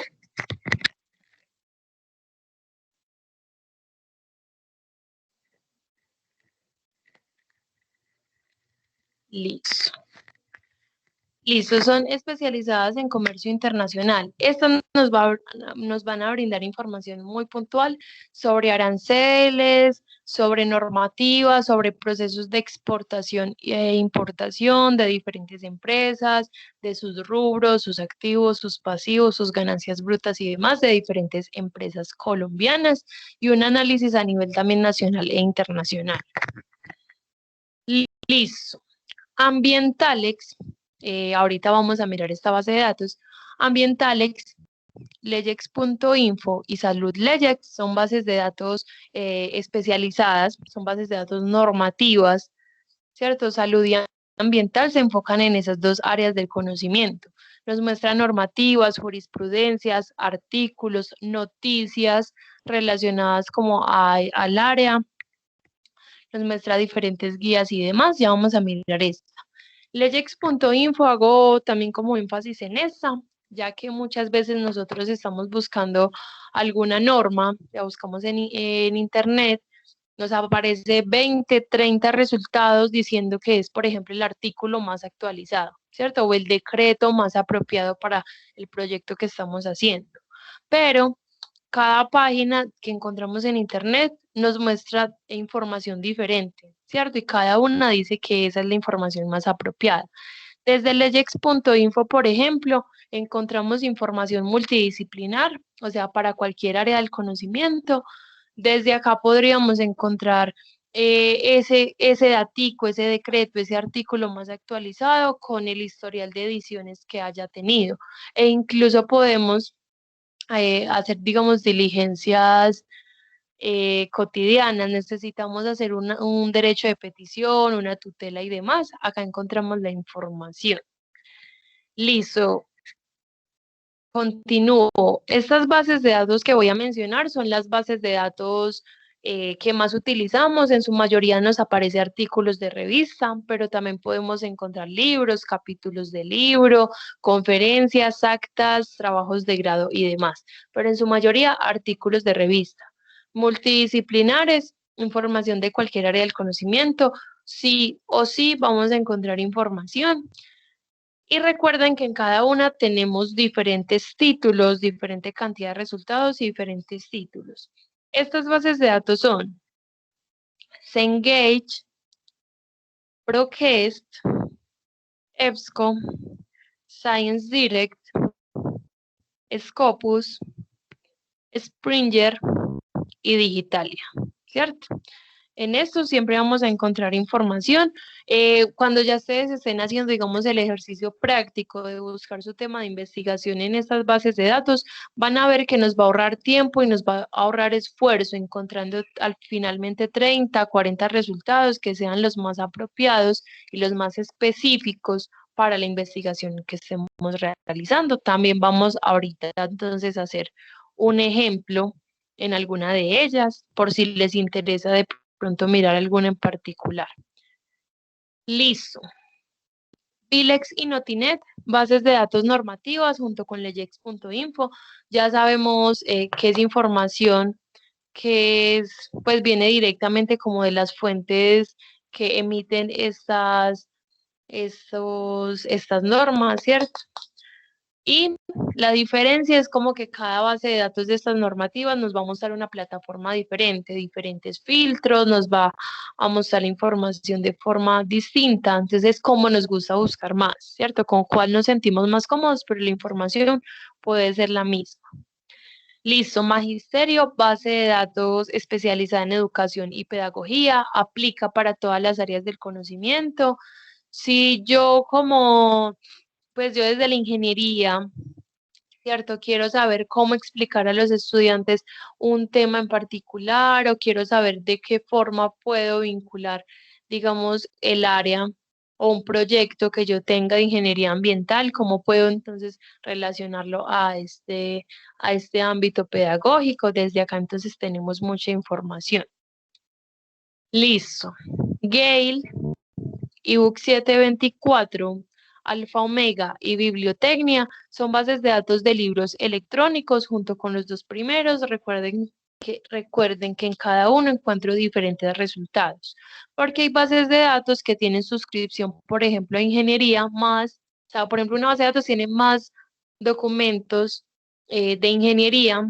Listo. Listo, son especializadas en comercio internacional. Estas nos van a brindar información muy puntual sobre aranceles, sobre normativas, sobre procesos de exportación e importación de diferentes empresas, de sus rubros, sus activos, sus pasivos, sus ganancias brutas y demás de diferentes empresas colombianas y un análisis a nivel también nacional e internacional. Listo. Ambientalex, ahorita vamos a mirar esta base de datos. Ambientalex, Leyex.info y Salud Leyex son bases de datos especializadas, son bases de datos normativas, ¿cierto? Salud y ambiental se enfocan en esas dos áreas del conocimiento. Nos muestran normativas, jurisprudencias, artículos, noticias relacionadas como al área, nos muestra diferentes guías y demás. Ya vamos a mirar esta. Leyex.info hago también como énfasis en esta, ya que muchas veces nosotros estamos buscando alguna norma, la buscamos en internet, nos aparece 20, 30 resultados diciendo que es, por ejemplo, el artículo más actualizado, ¿cierto? O el decreto más apropiado para el proyecto que estamos haciendo. Pero cada página que encontramos en internet nos muestra información diferente, ¿cierto? Y cada una dice que esa es la información más apropiada. Desde leyex.info, por ejemplo, encontramos información multidisciplinar, o sea, para cualquier área del conocimiento. Desde acá podríamos encontrar ese datico, ese decreto, ese artículo más actualizado con el historial de ediciones que haya tenido. E incluso podemos hacer, digamos, diligencias cotidianas, necesitamos hacer un derecho de petición, una tutela y demás. Acá encontramos la información. Listo. Continúo. Estas bases de datos que voy a mencionar son las bases de datos ¿Qué más utilizamos? En su mayoría nos aparece artículos de revista, pero también podemos encontrar libros, capítulos de libro, conferencias, actas, trabajos de grado y demás, pero en su mayoría artículos de revista. Multidisciplinares, información de cualquier área del conocimiento, sí o sí vamos a encontrar información. Y recuerden que en cada una tenemos diferentes títulos, diferente cantidad de resultados y diferentes títulos. Estas bases de datos son Cengage, Procast, EBSCO, Science Direct, Scopus, Springer y Digitalia, ¿cierto? En esto siempre vamos a encontrar información. Cuando ya ustedes estén haciendo, digamos, el ejercicio práctico de buscar su tema de investigación en estas bases de datos, van a ver que nos va a ahorrar tiempo y nos va a ahorrar esfuerzo, encontrando finalmente 30, 40 resultados que sean los más apropiados y los más específicos para la investigación que estemos realizando. También vamos ahorita entonces a hacer un ejemplo en alguna de ellas, por si les interesa de pronto mirar alguna en particular. Listo. Bilex y Notinet, bases de datos normativas junto con leyex.info. Ya sabemos que es información que es, pues viene directamente como de las fuentes que emiten estas normas, ¿cierto? Y la diferencia es como que cada base de datos de estas normativas nos va a mostrar una plataforma diferente, diferentes filtros, nos va a mostrar la información de forma distinta. Entonces, cómo nos gusta buscar más, ¿cierto? Con cuál nos sentimos más cómodos, pero la información puede ser la misma. Listo, Magisterio, base de datos especializada en educación y pedagogía, aplica para todas las áreas del conocimiento. Si yo pues yo desde la ingeniería, ¿cierto? Quiero saber cómo explicar a los estudiantes un tema en particular o quiero saber de qué forma puedo vincular, digamos, el área o un proyecto que yo tenga de ingeniería ambiental, cómo puedo entonces relacionarlo a este ámbito pedagógico. Desde acá entonces tenemos mucha información. Listo. Gale, ebook 724, Alfa Omega y Bibliotecnia son bases de datos de libros electrónicos junto con los dos primeros. Recuerden que en cada uno encuentro diferentes resultados, porque hay bases de datos que tienen suscripción, por ejemplo, a ingeniería más, o sea, por ejemplo, una base de datos tiene más documentos de ingeniería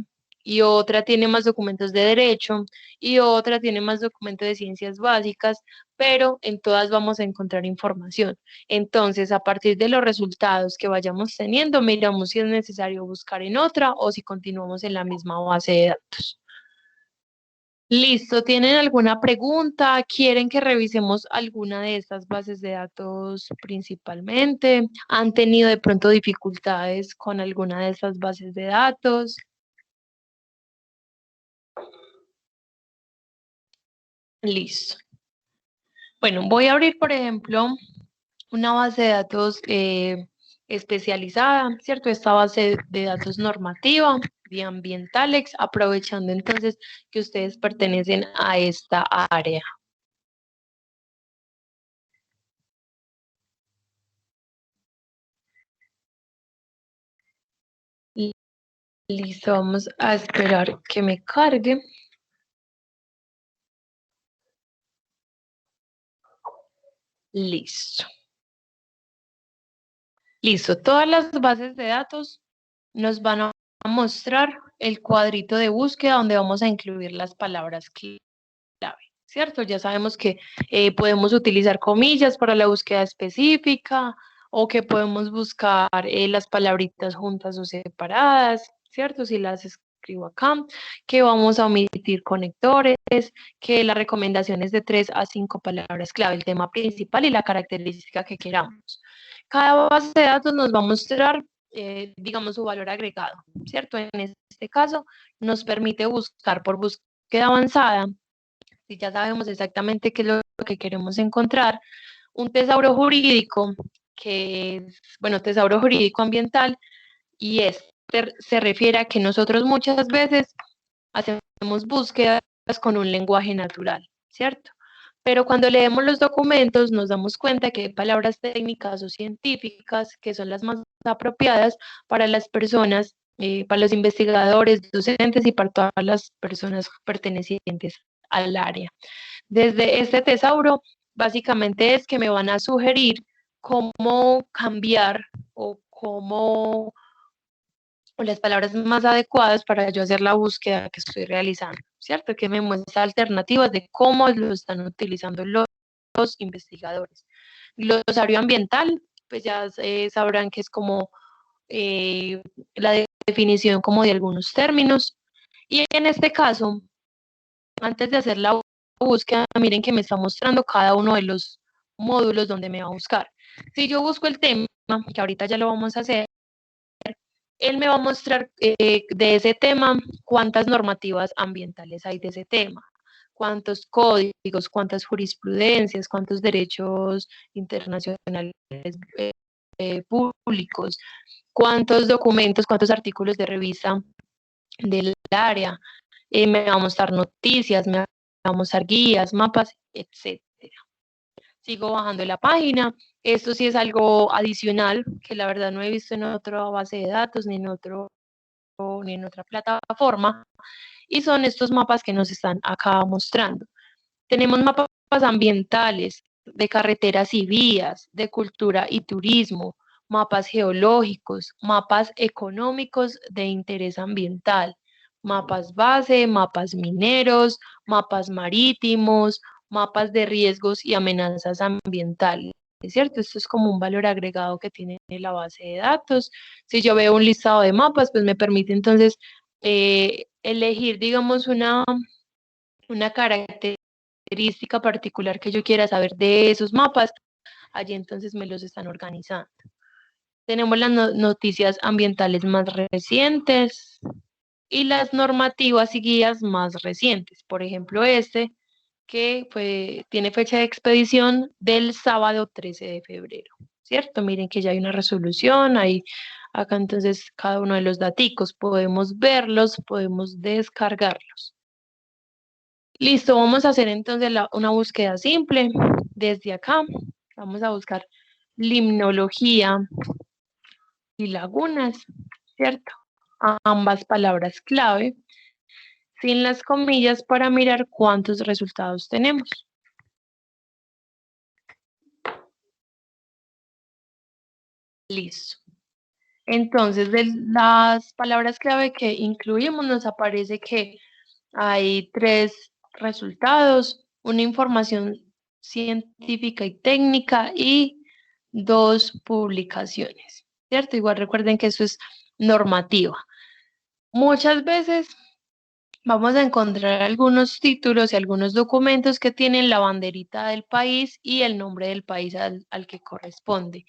y otra tiene más documentos de derecho y otra tiene más documentos de ciencias básicas, pero en todas vamos a encontrar información. Entonces, a partir de los resultados que vayamos teniendo, miramos si es necesario buscar en otra o si continuamos en la misma base de datos. Listo, ¿tienen alguna pregunta? ¿Quieren que revisemos alguna de estas bases de datos principalmente? ¿Han tenido de pronto dificultades con alguna de estas bases de datos? Listo. Bueno, voy a abrir, por ejemplo, una base de datos especializada, ¿cierto? Esta base de datos normativa de Ambientalex, aprovechando entonces que ustedes pertenecen a esta área. Listo, vamos a esperar que me cargue. Listo. Listo, todas las bases de datos nos van a mostrar el cuadrito de búsqueda donde vamos a incluir las palabras clave, ¿cierto? Ya sabemos que podemos utilizar comillas para la búsqueda específica o que podemos buscar las palabritas juntas o separadas, ¿cierto? Si las escribo acá, que vamos a omitir conectores, que la recomendación es de 3 a 5 palabras clave, el tema principal y la característica que queramos. Cada base de datos nos va a mostrar, digamos, su valor agregado, ¿cierto? En este caso, nos permite buscar por búsqueda avanzada, si ya sabemos exactamente qué es lo que queremos encontrar, un tesauro jurídico, que es, bueno, tesauro jurídico ambiental, y este se refiere a que nosotros muchas veces hacemos búsquedas con un lenguaje natural, ¿cierto? Pero cuando leemos los documentos nos damos cuenta que hay palabras técnicas o científicas que son las más apropiadas para las personas, para los investigadores, docentes y para todas las personas pertenecientes al área. Desde este tesauro, básicamente es que me van a sugerir cómo cambiar o cómo o las palabras más adecuadas para yo hacer la búsqueda que estoy realizando, ¿cierto? Que me muestra alternativas de cómo lo están utilizando los investigadores. Glosario ambiental, pues ya sabrán que es como la definición como de algunos términos. Y en este caso, antes de hacer la búsqueda, miren que me está mostrando cada uno de los módulos donde me va a buscar. Si yo busco el tema, que ahorita ya lo vamos a hacer, él me va a mostrar de ese tema cuántas normativas ambientales hay de ese tema, cuántos códigos, cuántas jurisprudencias, cuántos derechos internacionales públicos, cuántos documentos, cuántos artículos de revista del área, me va a mostrar noticias, me va a mostrar guías, mapas, etc. Sigo bajando la página. Esto sí es algo adicional que la verdad no he visto en otra base de datos ni en otra plataforma. Y son estos mapas que nos están acá mostrando. Tenemos mapas ambientales, de carreteras y vías, de cultura y turismo, mapas geológicos, mapas económicos de interés ambiental, mapas base, mapas mineros, mapas marítimos, mapas de riesgos y amenazas ambientales. ¿Es cierto? Esto es como un valor agregado que tiene la base de datos. Si yo veo un listado de mapas, pues me permite entonces elegir, digamos, una característica particular que yo quiera saber de esos mapas. Allí entonces me los están organizando. Tenemos las noticias ambientales más recientes y las normativas y guías más recientes. Por ejemplo, que tiene fecha de expedición del sábado 13 de febrero, ¿cierto? Miren que ya hay una resolución, hay acá entonces cada uno de los daticos, podemos verlos, podemos descargarlos. Listo, vamos a hacer entonces una búsqueda simple desde acá. Vamos a buscar limnología y lagunas, ¿cierto? Ambas palabras clave, sin las comillas para mirar cuántos resultados tenemos. Listo. Entonces, de las palabras clave que incluimos, nos aparece que hay 3 resultados, una información científica y técnica y 2 publicaciones, ¿cierto? Igual recuerden que eso es normativa. Muchas veces vamos a encontrar algunos títulos y algunos documentos que tienen la banderita del país y el nombre del país al que corresponde.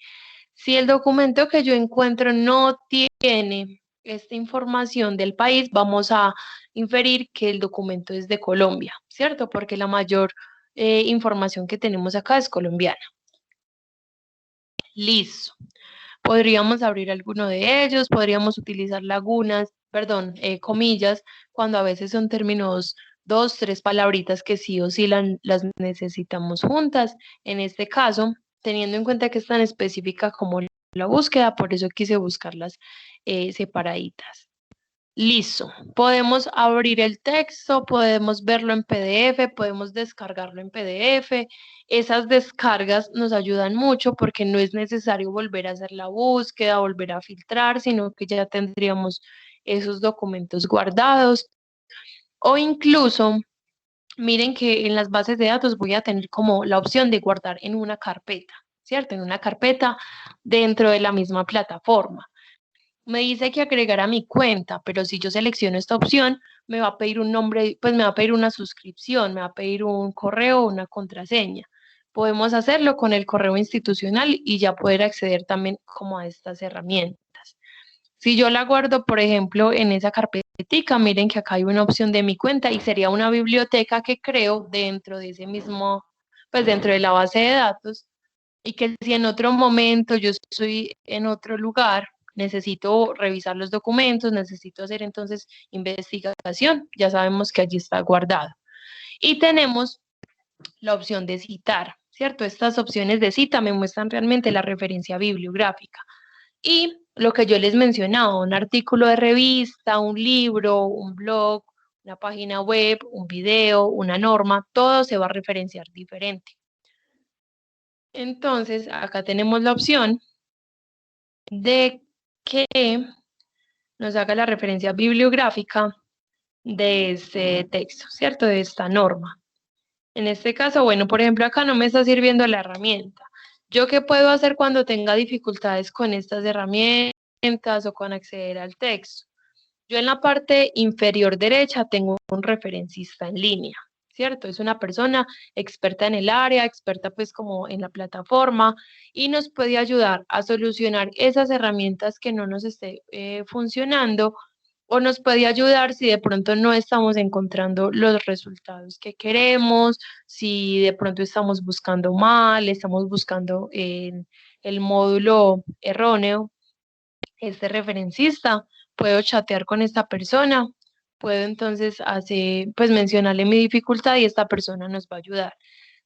Si el documento que yo encuentro no tiene esta información del país, vamos a inferir que el documento es de Colombia, ¿cierto? Porque la mayor información que tenemos acá es colombiana. Listo. Podríamos abrir alguno de ellos, podríamos utilizar comillas, cuando a veces son términos, 2, 3 palabritas que sí o sí las necesitamos juntas. En este caso, teniendo en cuenta que es tan específica como la búsqueda, por eso quise buscarlas separaditas. Listo, podemos abrir el texto, podemos verlo en PDF, podemos descargarlo en PDF. Esas descargas nos ayudan mucho porque no es necesario volver a hacer la búsqueda, volver a filtrar, sino que ya tendríamos esos documentos guardados. O incluso, miren que en las bases de datos voy a tener como la opción de guardar en una carpeta, ¿cierto? En una carpeta dentro de la misma plataforma. Me dice que agregar a mi cuenta, pero si yo selecciono esta opción, me va a pedir un nombre, pues me va a pedir una suscripción, me va a pedir un correo o una contraseña. Podemos hacerlo con el correo institucional y ya poder acceder también como a estas herramientas. Si yo la guardo, por ejemplo, en esa carpetica, miren que acá hay una opción de mi cuenta y sería una biblioteca que creo dentro de ese mismo, pues dentro de la base de datos, y que si en otro momento yo estoy en otro lugar, necesito revisar los documentos, necesito hacer entonces investigación, ya sabemos que allí está guardado. Y tenemos la opción de citar, ¿cierto? Estas opciones de cita me muestran realmente la referencia bibliográfica. Y lo que yo les mencionaba, un artículo de revista, un libro, un blog, una página web, un video, una norma, todo se va a referenciar diferente. Entonces, acá tenemos la opción de que nos haga la referencia bibliográfica de este texto, ¿cierto? De esta norma. En este caso, bueno, por ejemplo, acá no me está sirviendo la herramienta. ¿Yo qué puedo hacer cuando tenga dificultades con estas herramientas o con acceder al texto? Yo en la parte inferior derecha tengo un referencista en línea, ¿cierto? Es una persona experta en el área, experta pues como en la plataforma y nos puede ayudar a solucionar esas herramientas que no nos esté funcionando o nos puede ayudar si de pronto no estamos encontrando los resultados que queremos, si de pronto estamos buscando mal, estamos buscando en el módulo erróneo. Este referencista, puedo chatear con esta persona, puedo entonces pues mencionarle mi dificultad y esta persona nos va a ayudar.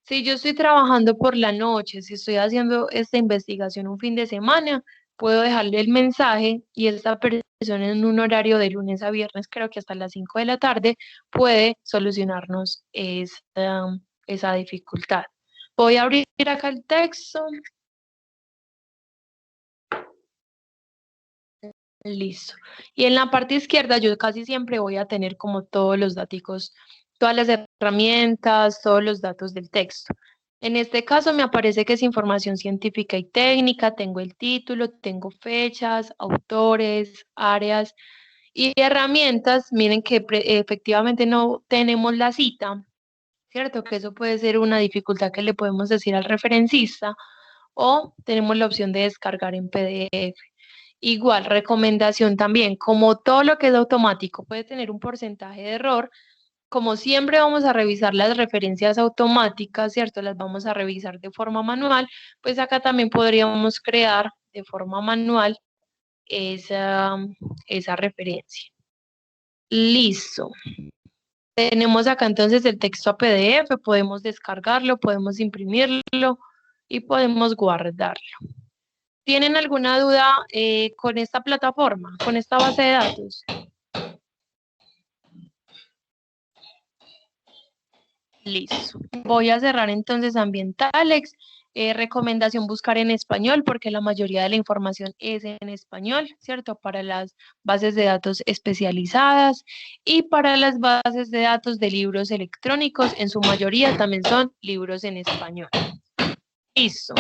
Si yo estoy trabajando por la noche, si estoy haciendo esta investigación un fin de semana, puedo dejarle el mensaje y esta persona en un horario de lunes a viernes, creo que hasta las 5 de la tarde, puede solucionarnos esa dificultad. Voy a abrir acá el texto. Listo. Y en la parte izquierda yo casi siempre voy a tener como todos los datos, todas las herramientas, todos los datos del texto. En este caso me aparece que es información científica y técnica, tengo el título, tengo fechas, autores, áreas y herramientas. Miren que efectivamente no tenemos la cita, ¿cierto? Que eso puede ser una dificultad que le podemos decir al referencista o tenemos la opción de descargar en PDF. Igual, recomendación también, como todo lo que es automático puede tener un porcentaje de error, como siempre vamos a revisar las referencias automáticas, ¿cierto? Las vamos a revisar de forma manual, pues acá también podríamos crear de forma manual esa referencia. Listo. Tenemos acá entonces el texto a PDF, podemos descargarlo, podemos imprimirlo y podemos guardarlo. ¿Tienen alguna duda con esta plataforma, con esta base de datos? Listo. Voy a cerrar entonces Ambientalex. Recomendación buscar en español porque la mayoría de la información es en español, ¿cierto? Para las bases de datos especializadas y para las bases de datos de libros electrónicos, en su mayoría también son libros en español. Listo.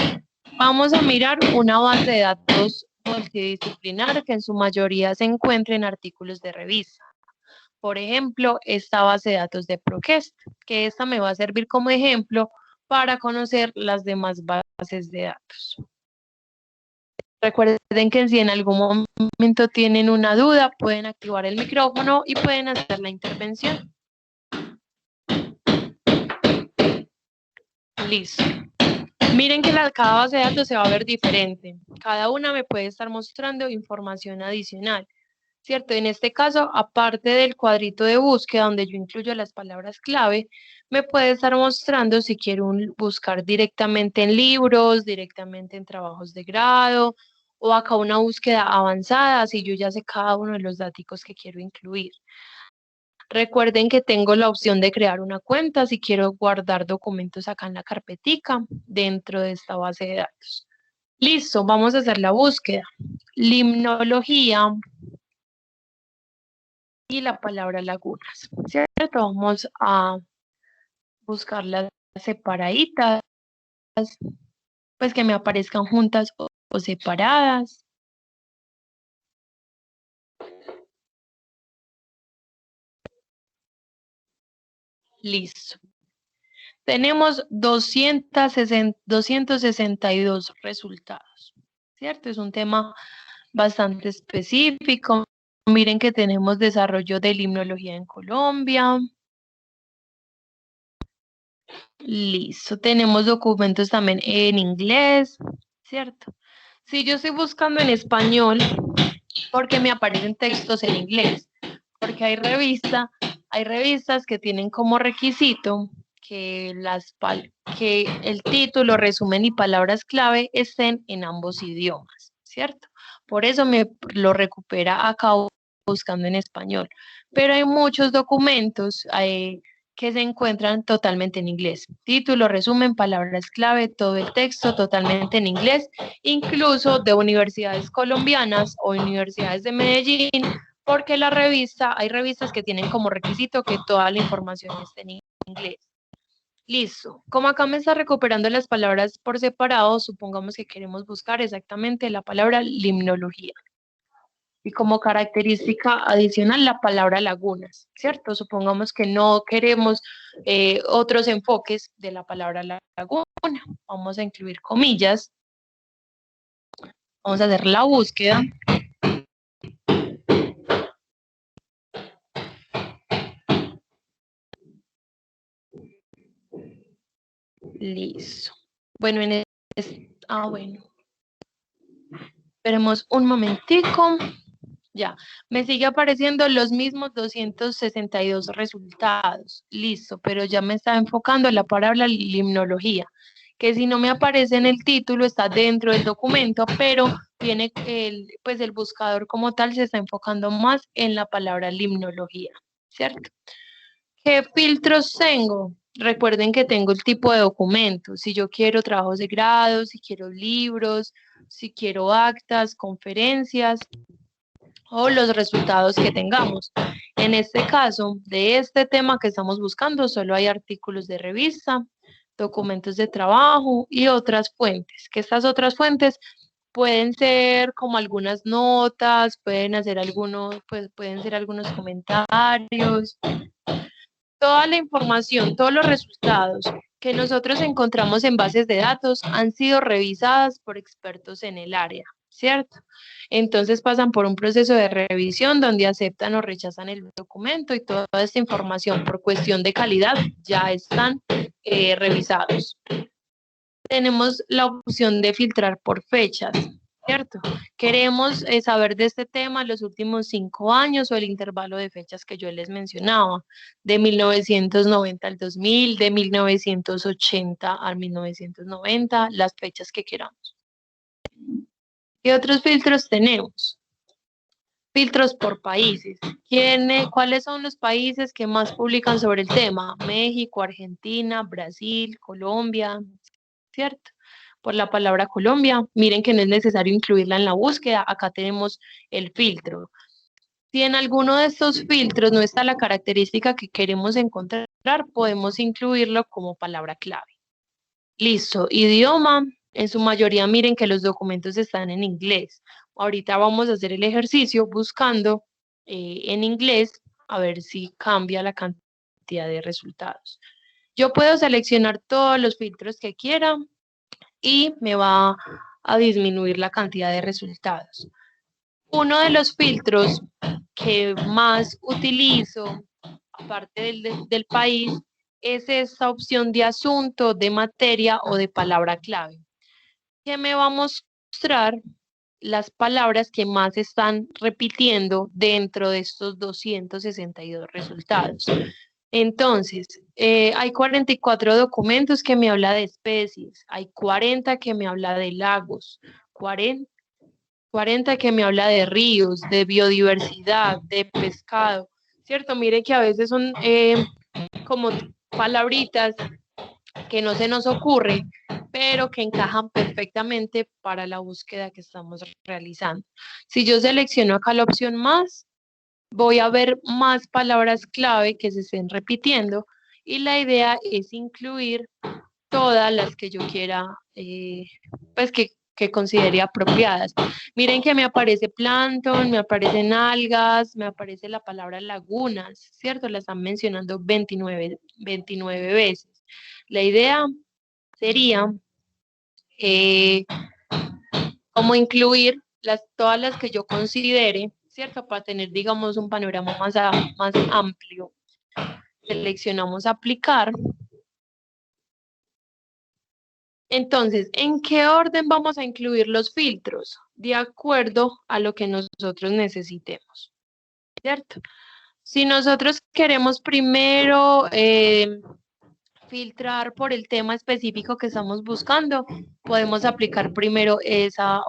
Vamos a mirar una base de datos multidisciplinar que en su mayoría se encuentra en artículos de revista. Por ejemplo, esta base de datos de ProQuest, que esta me va a servir como ejemplo para conocer las demás bases de datos. Recuerden que si en algún momento tienen una duda, pueden activar el micrófono y pueden hacer la intervención. Listo. Miren que cada base de datos se va a ver diferente. Cada una me puede estar mostrando información adicional, ¿cierto? En este caso, aparte del cuadrito de búsqueda donde yo incluyo las palabras clave, me puede estar mostrando si quiero buscar directamente en libros, directamente en trabajos de grado, o acá una búsqueda avanzada, si yo ya sé cada uno de los datos que quiero incluir. Recuerden que tengo la opción de crear una cuenta si quiero guardar documentos acá en la carpetica dentro de esta base de datos. Listo, vamos a hacer la búsqueda. Limnología y la palabra lagunas, ¿cierto? Vamos a buscarlas separaditas, pues que me aparezcan juntas o separadas. Listo. Tenemos 262 resultados, ¿cierto? Es un tema bastante específico. Miren que tenemos desarrollo de limnología en Colombia. Listo. Tenemos documentos también en inglés, ¿cierto? Si yo estoy buscando en español, porque me aparecen textos en inglés, porque hay revista, Hay revistas que tienen como requisito que que el título, resumen y palabras clave estén en ambos idiomas, ¿cierto? Por eso me lo recupera acá buscando en español. Pero hay muchos documentos que se encuentran totalmente en inglés. Título, resumen, palabras clave, todo el texto totalmente en inglés, incluso de universidades colombianas o universidades de Medellín, porque hay revistas que tienen como requisito que toda la información esté en inglés. Listo. Como acá me está recuperando las palabras por separado, supongamos que queremos buscar exactamente la palabra limnología. Y como característica adicional la palabra lagunas, ¿cierto? Supongamos que no queremos otros enfoques de la palabra laguna. Vamos a incluir comillas. Vamos a hacer la búsqueda. Listo. Bueno, bueno. Esperemos un momentico. Ya, me sigue apareciendo los mismos 262 resultados. Listo, pero ya me está enfocando en la palabra limnología, que si no me aparece en el título está dentro del documento, pero tiene pues el buscador como tal se está enfocando más en la palabra limnología, ¿cierto? ¿Qué filtros tengo? Recuerden que tengo el tipo de documento. Si yo quiero trabajos de grado, si quiero libros, si quiero actas, conferencias o los resultados que tengamos. En este caso, de este tema que estamos buscando, solo hay artículos de revista, documentos de trabajo y otras fuentes, que estas otras fuentes pueden ser como algunas notas, pueden ser algunos comentarios, toda la información, todos los resultados que nosotros encontramos en bases de datos han sido revisadas por expertos en el área, ¿cierto? Entonces pasan por un proceso de revisión donde aceptan o rechazan el documento y toda esta información por cuestión de calidad ya están revisados. Tenemos la opción de filtrar por fechas, ¿cierto? Queremos saber de este tema los últimos 5 años o el intervalo de fechas que yo les mencionaba, de 1990 al 2000, de 1980 al 1990, las fechas que queramos. ¿Qué otros filtros tenemos? Filtros por países. ¿Cuáles son los países que más publican sobre el tema? México, Argentina, Brasil, Colombia, ¿cierto? Por la palabra Colombia. Miren que no es necesario incluirla en la búsqueda. Acá tenemos el filtro. Si en alguno de estos filtros no está la característica que queremos encontrar, podemos incluirlo como palabra clave. Listo. Idioma. En su mayoría miren que los documentos están en inglés. Ahorita vamos a hacer el ejercicio buscando en inglés a ver si cambia la cantidad de resultados. Yo puedo seleccionar todos los filtros que quiera y me va a disminuir la cantidad de resultados. Uno de los filtros que más utilizo, aparte del país, es esta opción de asunto, de materia o de palabra clave, que me va a mostrar las palabras que más están repitiendo dentro de estos 262 resultados. Entonces, hay 44 documentos que me habla de especies, hay 40 que me habla de lagos, 40 que me habla de ríos, de biodiversidad, de pescado, ¿cierto? Mire que a veces son como palabritas que no se nos ocurre, pero que encajan perfectamente para la búsqueda que estamos realizando. Si yo selecciono acá la opción más, voy a ver más palabras clave que se estén repitiendo y la idea es incluir todas las que yo quiera, pues que considere apropiadas. Miren que me aparece plancton, me aparecen algas, me aparece la palabra lagunas, ¿cierto? La están mencionando 29 veces. La idea sería como incluir todas las que yo considere, ¿cierto? Para tener, digamos, un panorama más amplio. Seleccionamos aplicar. Entonces, ¿en qué orden vamos a incluir los filtros? De acuerdo a lo que nosotros necesitemos, ¿cierto? Si nosotros queremos primero filtrar por el tema específico que estamos buscando, podemos aplicar primero esa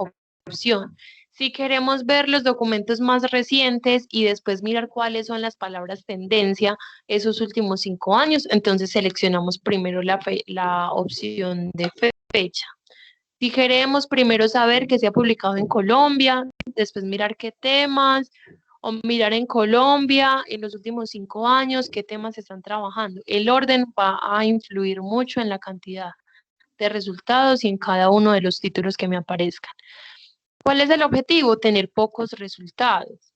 opción. Si queremos ver los documentos más recientes y después mirar cuáles son las palabras tendencia esos últimos 5 años, entonces seleccionamos primero la opción de fecha. Si queremos primero saber qué se ha publicado en Colombia, después mirar qué temas, o mirar en Colombia en los últimos 5 años qué temas se están trabajando. El orden va a influir mucho en la cantidad de resultados y en cada uno de los títulos que me aparezcan. ¿Cuál es el objetivo? Tener pocos resultados.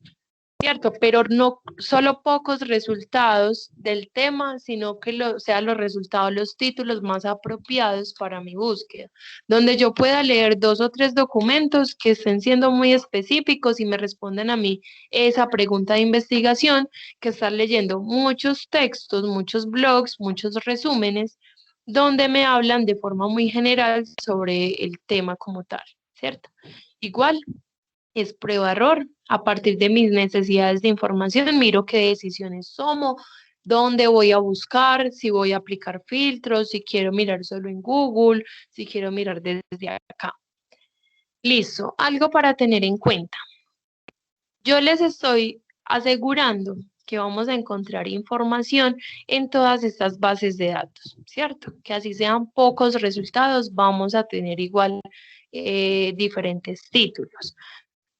Cierto, pero no solo pocos resultados del tema, sino que sean los resultados, los títulos más apropiados para mi búsqueda, donde yo pueda leer 2 o 3 documentos que estén siendo muy específicos y me respondan a mí esa pregunta de investigación, que estar leyendo muchos textos, muchos blogs, muchos resúmenes, donde me hablan de forma muy general sobre el tema como tal, ¿cierto? Igual, es prueba-error. A partir de mis necesidades de información, miro qué decisiones tomo, dónde voy a buscar, si voy a aplicar filtros, si quiero mirar solo en Google, si quiero mirar desde acá. Listo, algo para tener en cuenta. Yo les estoy asegurando que vamos a encontrar información en todas estas bases de datos, ¿cierto? Que así sean pocos resultados, vamos a tener igual diferentes títulos.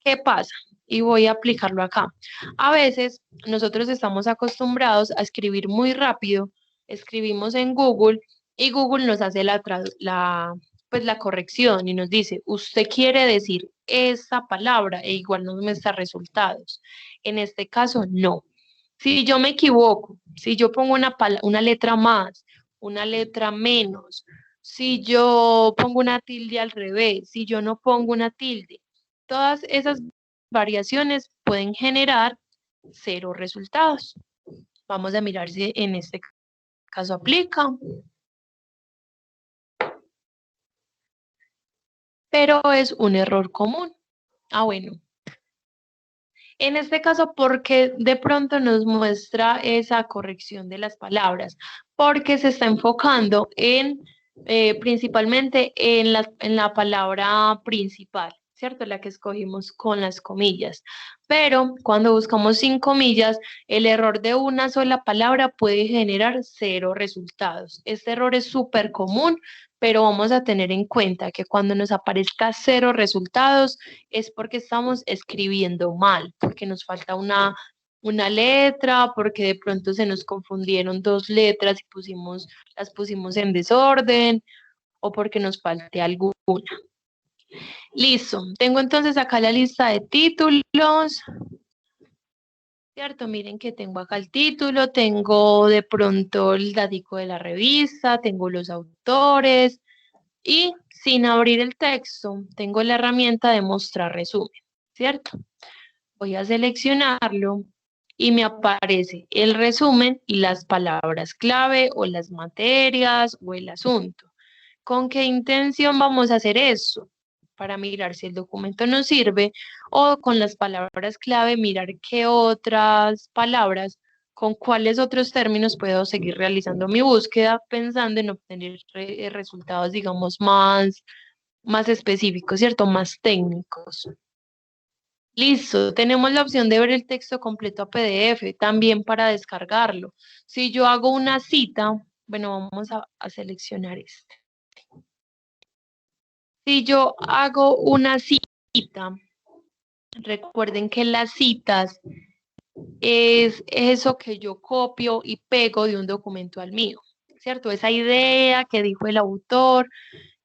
¿Qué pasa? Y voy a aplicarlo acá. A veces nosotros estamos acostumbrados a escribir muy rápido, escribimos en Google y Google nos hace pues la corrección y nos dice, usted quiere decir esta palabra e igual nos muestra resultados. En este caso, no. Si yo me equivoco, si yo pongo una letra más, una letra menos, si yo pongo una tilde al revés, si yo no pongo una tilde, todas esas variaciones pueden generar 0 resultados. Vamos a mirar si en este caso aplica. Pero es un error común. Bueno. En este caso, ¿por qué de pronto nos muestra esa corrección de las palabras? Porque se está enfocando principalmente en la palabra principal, ¿cierto? La que escogimos con las comillas. Pero cuando buscamos sin comillas, el error de una sola palabra puede generar 0 resultados. Este error es súper común, pero vamos a tener en cuenta que cuando nos aparezca 0 resultados es porque estamos escribiendo mal, porque nos falta una letra, porque de pronto se nos confundieron 2 letras y las pusimos en desorden, o porque nos falte alguna. Listo, tengo entonces acá la lista de títulos, ¿cierto? Miren que tengo acá el título, tengo de pronto el datico de la revista, tengo los autores y sin abrir el texto tengo la herramienta de mostrar resumen, ¿cierto? Voy a seleccionarlo y me aparece el resumen y las palabras clave o las materias o el asunto. ¿Con qué intención vamos a hacer eso? Para mirar si el documento nos sirve o con las palabras clave mirar qué otras palabras, con cuáles otros términos puedo seguir realizando mi búsqueda pensando en obtener resultados, digamos, más específicos, ¿cierto? Más técnicos. Listo, tenemos la opción de ver el texto completo a PDF, también para descargarlo. Si yo hago una cita, bueno, vamos a seleccionar este. Si yo hago una cita, recuerden que las citas es eso que yo copio y pego de un documento al mío, ¿cierto? Esa idea que dijo el autor,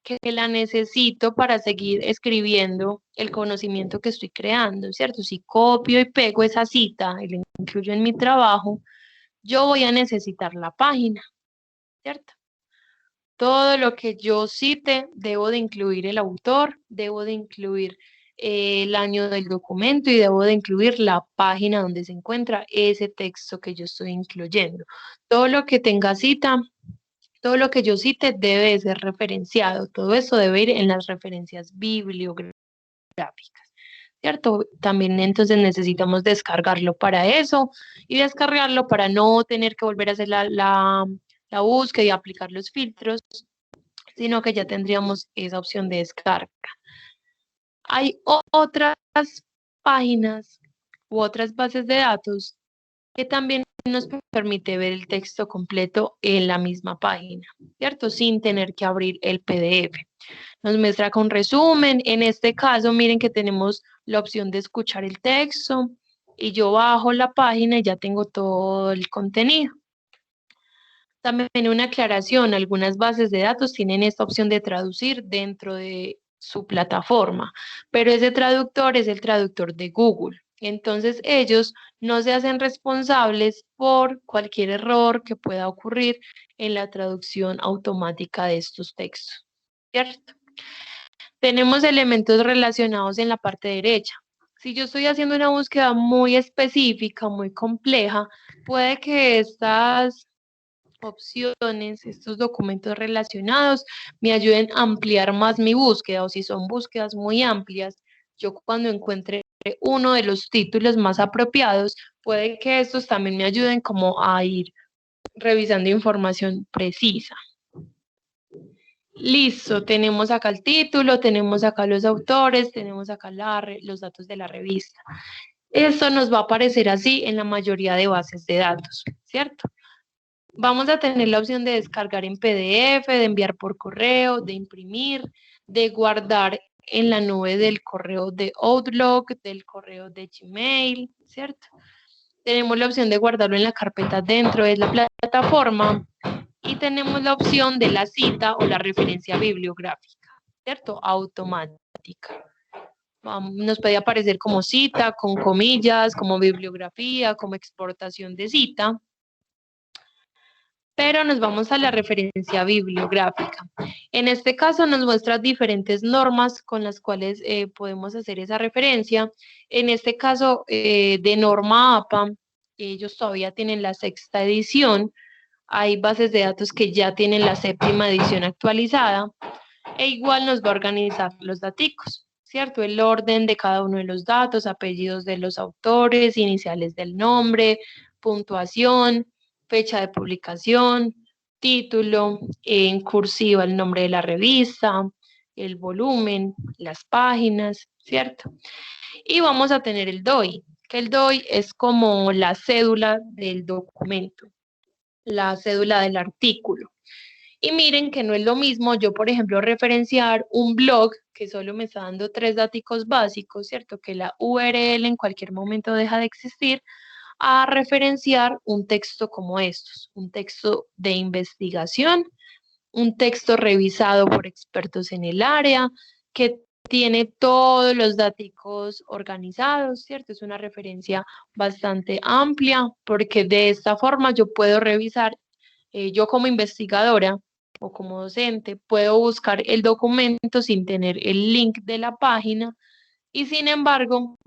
que la necesito para seguir escribiendo el conocimiento que estoy creando, ¿cierto? Si copio y pego esa cita y la incluyo en mi trabajo, yo voy a necesitar la página, ¿cierto? Todo lo que yo cite, debo de incluir el autor, debo de incluir el año del documento y debo de incluir la página donde se encuentra ese texto que yo estoy incluyendo. Todo lo que tenga cita, todo lo que yo cite debe de ser referenciado. Todo eso debe ir en las referencias bibliográficas, ¿cierto? También entonces necesitamos descargarlo para eso y descargarlo para no tener que volver a hacer la búsqueda y aplicar los filtros, sino que ya tendríamos esa opción de descarga. Hay otras páginas u otras bases de datos que también nos permite ver el texto completo en la misma página, ¿cierto? Sin tener que abrir el PDF. Nos muestra con resumen. En este caso, miren que tenemos la opción de escuchar el texto y yo bajo la página y ya tengo todo el contenido. También una aclaración, algunas bases de datos tienen esta opción de traducir dentro de su plataforma, pero ese traductor es el traductor de Google. Entonces ellos no se hacen responsables por cualquier error que pueda ocurrir en la traducción automática de estos textos, ¿cierto? Tenemos elementos relacionados en la parte derecha. Si yo estoy haciendo una búsqueda muy específica, muy compleja, puede que estas opciones, estos documentos relacionados, me ayuden a ampliar más mi búsqueda, o si son búsquedas muy amplias, yo cuando encuentre uno de los títulos más apropiados, puede que estos también me ayuden como a ir revisando información precisa. Listo, tenemos acá el título, tenemos acá los autores, tenemos acá los datos de la revista. Esto nos va a aparecer así en la mayoría de bases de datos, ¿cierto? Vamos a tener la opción de descargar en PDF, de enviar por correo, de imprimir, de guardar en la nube del correo de Outlook, del correo de Gmail, ¿cierto? Tenemos la opción de guardarlo en la carpeta dentro de la plataforma y tenemos la opción de la cita o la referencia bibliográfica, ¿cierto? Automática. Nos puede aparecer como cita, con comillas, como bibliografía, como exportación de cita. Pero nos vamos a la referencia bibliográfica. En este caso nos muestra diferentes normas con las cuales podemos hacer esa referencia. En este caso de norma APA, ellos todavía tienen la 6ª edición. Hay bases de datos que ya tienen la 7ª edición actualizada. E igual nos va a organizar los daticos, ¿cierto? El orden de cada uno de los datos, apellidos de los autores, iniciales del nombre, puntuación, fecha de publicación, título, en cursiva el nombre de la revista, el volumen, las páginas, ¿cierto? Y vamos a tener el DOI, que el DOI es como la cédula del documento, la cédula del artículo. Y miren que no es lo mismo yo, por ejemplo, referenciar un blog que solo me está dando 3 datos básicos, ¿cierto? Que la URL en cualquier momento deja de existir, a referenciar un texto como estos, un texto de investigación, un texto revisado por expertos en el área, que tiene todos los datos organizados, ¿cierto? Es una referencia bastante amplia porque de esta forma yo puedo revisar, yo como investigadora o como docente, puedo buscar el documento sin tener el link de la página y sin embargo,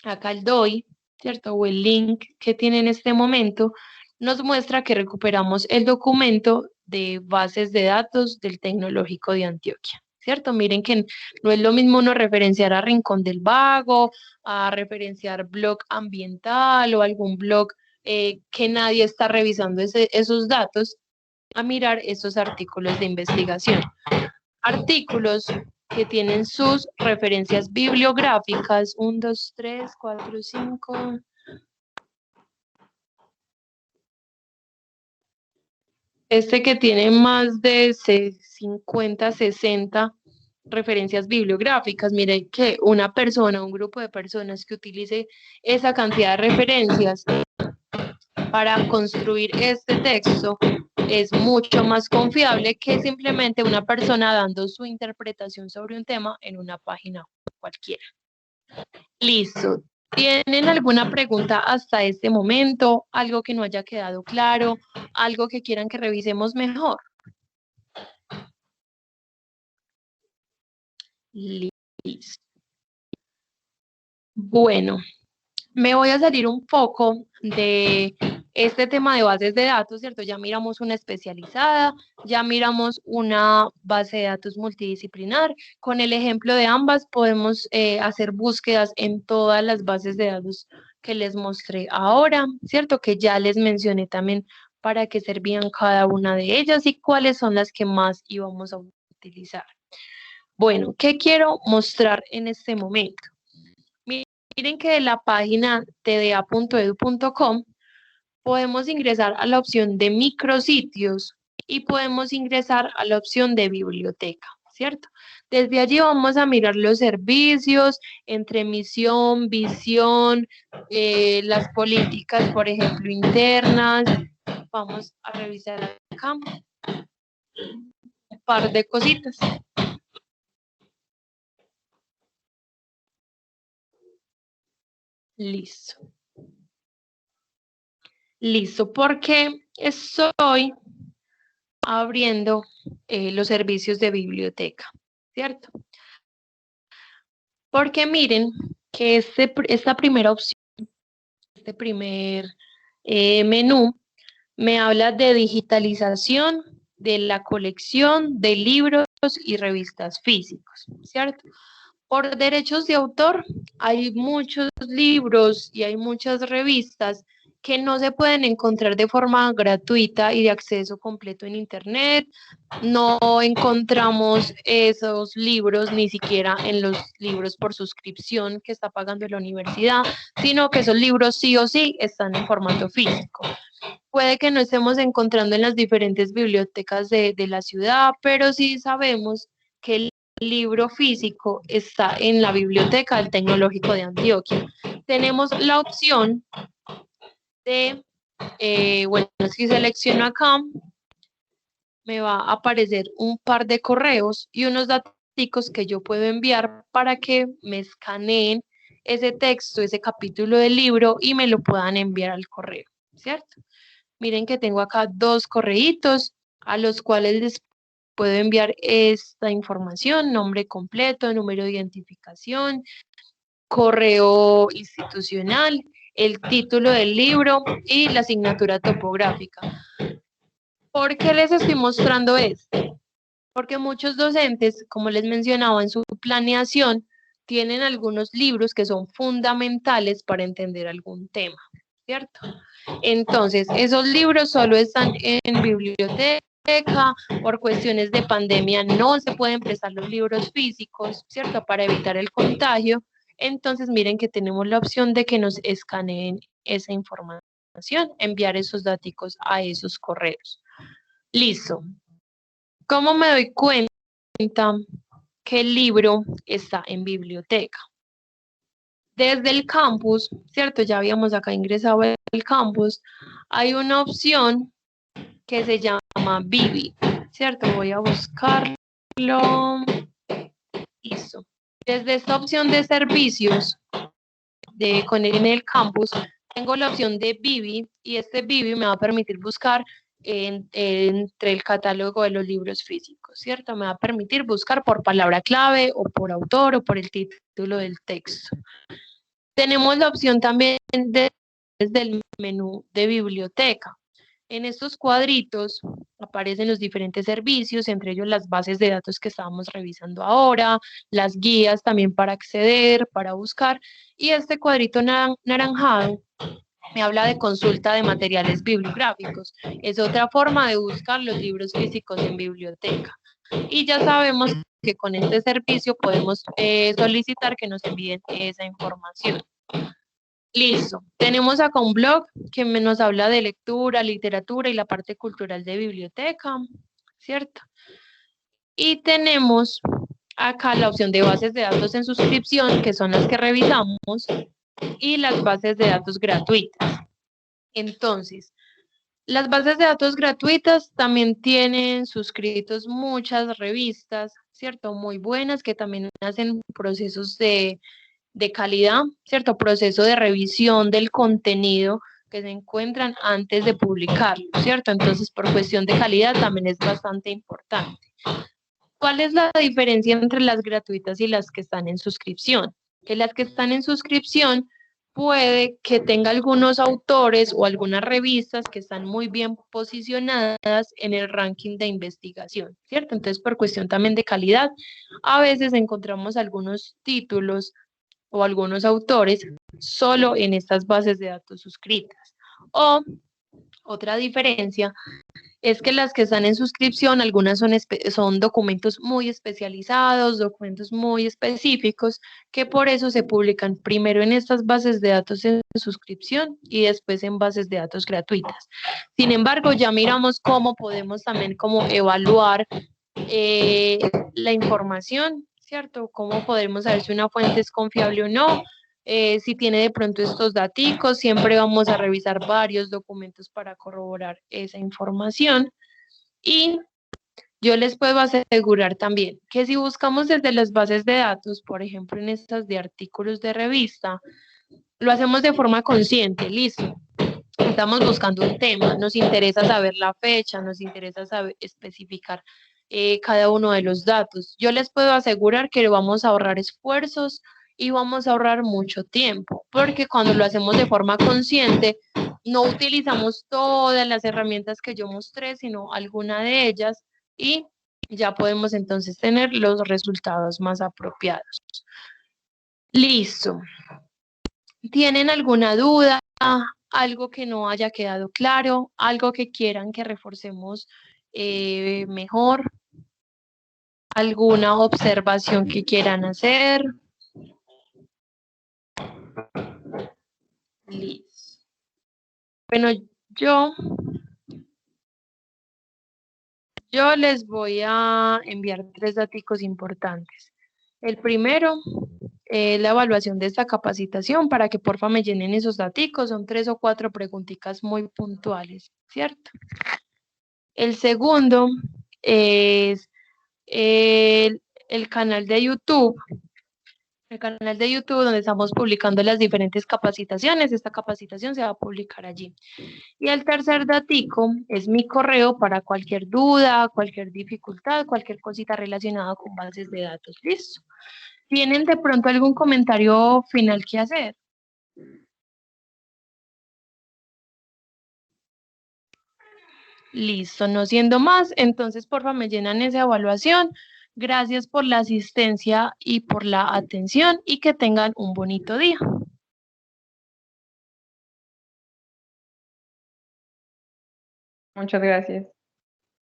acá el DOI, ¿cierto? O el link que tiene en este momento, nos muestra que recuperamos el documento de bases de datos del Tecnológico de Antioquia, ¿cierto? Miren que no es lo mismo uno referenciar a Rincón del Vago, a referenciar blog ambiental o algún blog que nadie está revisando esos datos, a mirar estos artículos de investigación. Artículos que tienen sus referencias bibliográficas, 1, 2, 3, 4, 5. Este que tiene más de 50, 60 referencias bibliográficas. Mire que una persona, un grupo de personas que utilice esa cantidad de referencias para construir este texto es mucho más confiable que simplemente una persona dando su interpretación sobre un tema en una página cualquiera. Listo. ¿Tienen alguna pregunta hasta este momento? ¿Algo que no haya quedado claro? ¿Algo que quieran que revisemos mejor? Listo. Bueno, me voy a salir un poco de este tema de bases de datos, ¿cierto? Ya miramos una especializada, ya miramos una base de datos multidisciplinar. Con el ejemplo de ambas podemos hacer búsquedas en todas las bases de datos que les mostré ahora, ¿cierto? Que ya les mencioné también para qué servían cada una de ellas y cuáles son las que más íbamos a utilizar. Bueno, ¿qué quiero mostrar en este momento? Miren que de la página tda.edu.com podemos ingresar a la opción de micrositios y podemos ingresar a la opción de biblioteca, ¿cierto? Desde allí vamos a mirar los servicios entre misión, visión, las políticas, por ejemplo, internas. Vamos a revisar acá un par de cositas. Listo. Listo, porque estoy abriendo los servicios de biblioteca, ¿cierto? Porque miren que esta primera opción, este primer menú, me habla de digitalización de la colección de libros y revistas físicos, ¿cierto? Por derechos de autor, hay muchos libros y hay muchas revistas que no se pueden encontrar de forma gratuita y de acceso completo en Internet. No encontramos esos libros ni siquiera en los libros por suscripción que está pagando la universidad, sino que esos libros sí o sí están en formato físico. Puede que no estemos encontrando en las diferentes bibliotecas de la ciudad, pero sí sabemos que el libro físico está en la biblioteca del Tecnológico de Antioquia. Tenemos la opción de, bueno, si selecciono acá, me va a aparecer un par de correos y unos datos que yo puedo enviar para que me escaneen ese texto, ese capítulo del libro y me lo puedan enviar al correo, ¿cierto? Miren que tengo acá 2 correitos a los cuales les puedo enviar esta información, nombre completo, número de identificación, correo institucional, el título del libro y la asignatura topográfica. ¿Por qué les estoy mostrando esto? Porque muchos docentes, como les mencionaba en su planeación, tienen algunos libros que son fundamentales para entender algún tema, ¿cierto? Entonces, esos libros solo están en biblioteca, por cuestiones de pandemia no se pueden prestar los libros físicos, ¿cierto? Para evitar el contagio. Entonces, miren que tenemos la opción de que nos escaneen esa información, enviar esos datos a esos correos. Listo. ¿Cómo me doy cuenta que el libro está en biblioteca? Desde el campus, ¿cierto? Ya habíamos acá ingresado el campus. Hay una opción que se llama Vivi, ¿cierto? Voy a buscarlo. Listo. Desde esta opción de servicios en el campus, tengo la opción de Vivi y este Vivi me va a permitir buscar entre el catálogo de los libros físicos, ¿cierto? Me va a permitir buscar por palabra clave o por autor o por el título del texto. Tenemos la opción también desde el menú de biblioteca. En estos cuadritos aparecen los diferentes servicios, entre ellos las bases de datos que estábamos revisando ahora, las guías también para acceder, para buscar, y este cuadrito naranjado me habla de consulta de materiales bibliográficos. Es otra forma de buscar los libros físicos en biblioteca. Y ya sabemos que con este servicio podemos solicitar que nos envíen esa información. Listo. Tenemos acá un blog que nos habla de lectura, literatura y la parte cultural de biblioteca, ¿cierto? Y tenemos acá la opción de bases de datos en suscripción, que son las que revisamos, y las bases de datos gratuitas. Entonces, las bases de datos gratuitas también tienen suscritos muchas revistas, ¿cierto? Muy buenas que también hacen procesos de calidad, ¿cierto? Proceso de revisión del contenido que se encuentran antes de publicarlo, ¿cierto? Entonces, por cuestión de calidad también es bastante importante. ¿Cuál es la diferencia entre las gratuitas y las que están en suscripción? Que las que están en suscripción puede que tenga algunos autores o algunas revistas que están muy bien posicionadas en el ranking de investigación, ¿cierto? Entonces, por cuestión también de calidad, a veces encontramos algunos títulos o algunos autores solo en estas bases de datos suscritas. O otra diferencia es que las que están en suscripción, algunas son documentos muy especializados, documentos muy específicos, que por eso se publican primero en estas bases de datos en suscripción y después en bases de datos gratuitas. Sin embargo, ya miramos cómo podemos también como evaluar la información, ¿cierto? Cómo podemos saber si una fuente es confiable o no. Si tiene de pronto estos datos, siempre vamos a revisar varios documentos para corroborar esa información. Y yo les puedo asegurar también que si buscamos desde las bases de datos, por ejemplo, en estas de artículos de revista, lo hacemos de forma consciente, listo. Estamos buscando un tema, nos interesa saber la fecha, nos interesa saber, especificar cada uno de los datos. Yo les puedo asegurar que vamos a ahorrar esfuerzos y vamos a ahorrar mucho tiempo, porque cuando lo hacemos de forma consciente, no utilizamos todas las herramientas que yo mostré, sino alguna de ellas y ya podemos entonces tener los resultados más apropiados. Listo. ¿Tienen alguna duda? ¿Algo que no haya quedado claro? ¿Algo que quieran que reforcemos mejor? ¿Alguna observación que quieran hacer? Listo. Bueno, yo les voy a enviar 3 datos importantes. El primero es la evaluación de esta capacitación para que porfa me llenen esos datos. Son 3 o 4 preguntitas muy puntuales, ¿cierto? El segundo es el canal de YouTube. El canal de YouTube donde estamos publicando las diferentes capacitaciones. Esta capacitación se va a publicar allí. Y el tercer datico es mi correo para cualquier duda, cualquier dificultad, cualquier cosita relacionada con bases de datos. ¿Listo? ¿Tienen de pronto algún comentario final que hacer? Listo, no siendo más, entonces porfa me llenan esa evaluación. Gracias por la asistencia y por la atención y que tengan un bonito día. Muchas gracias.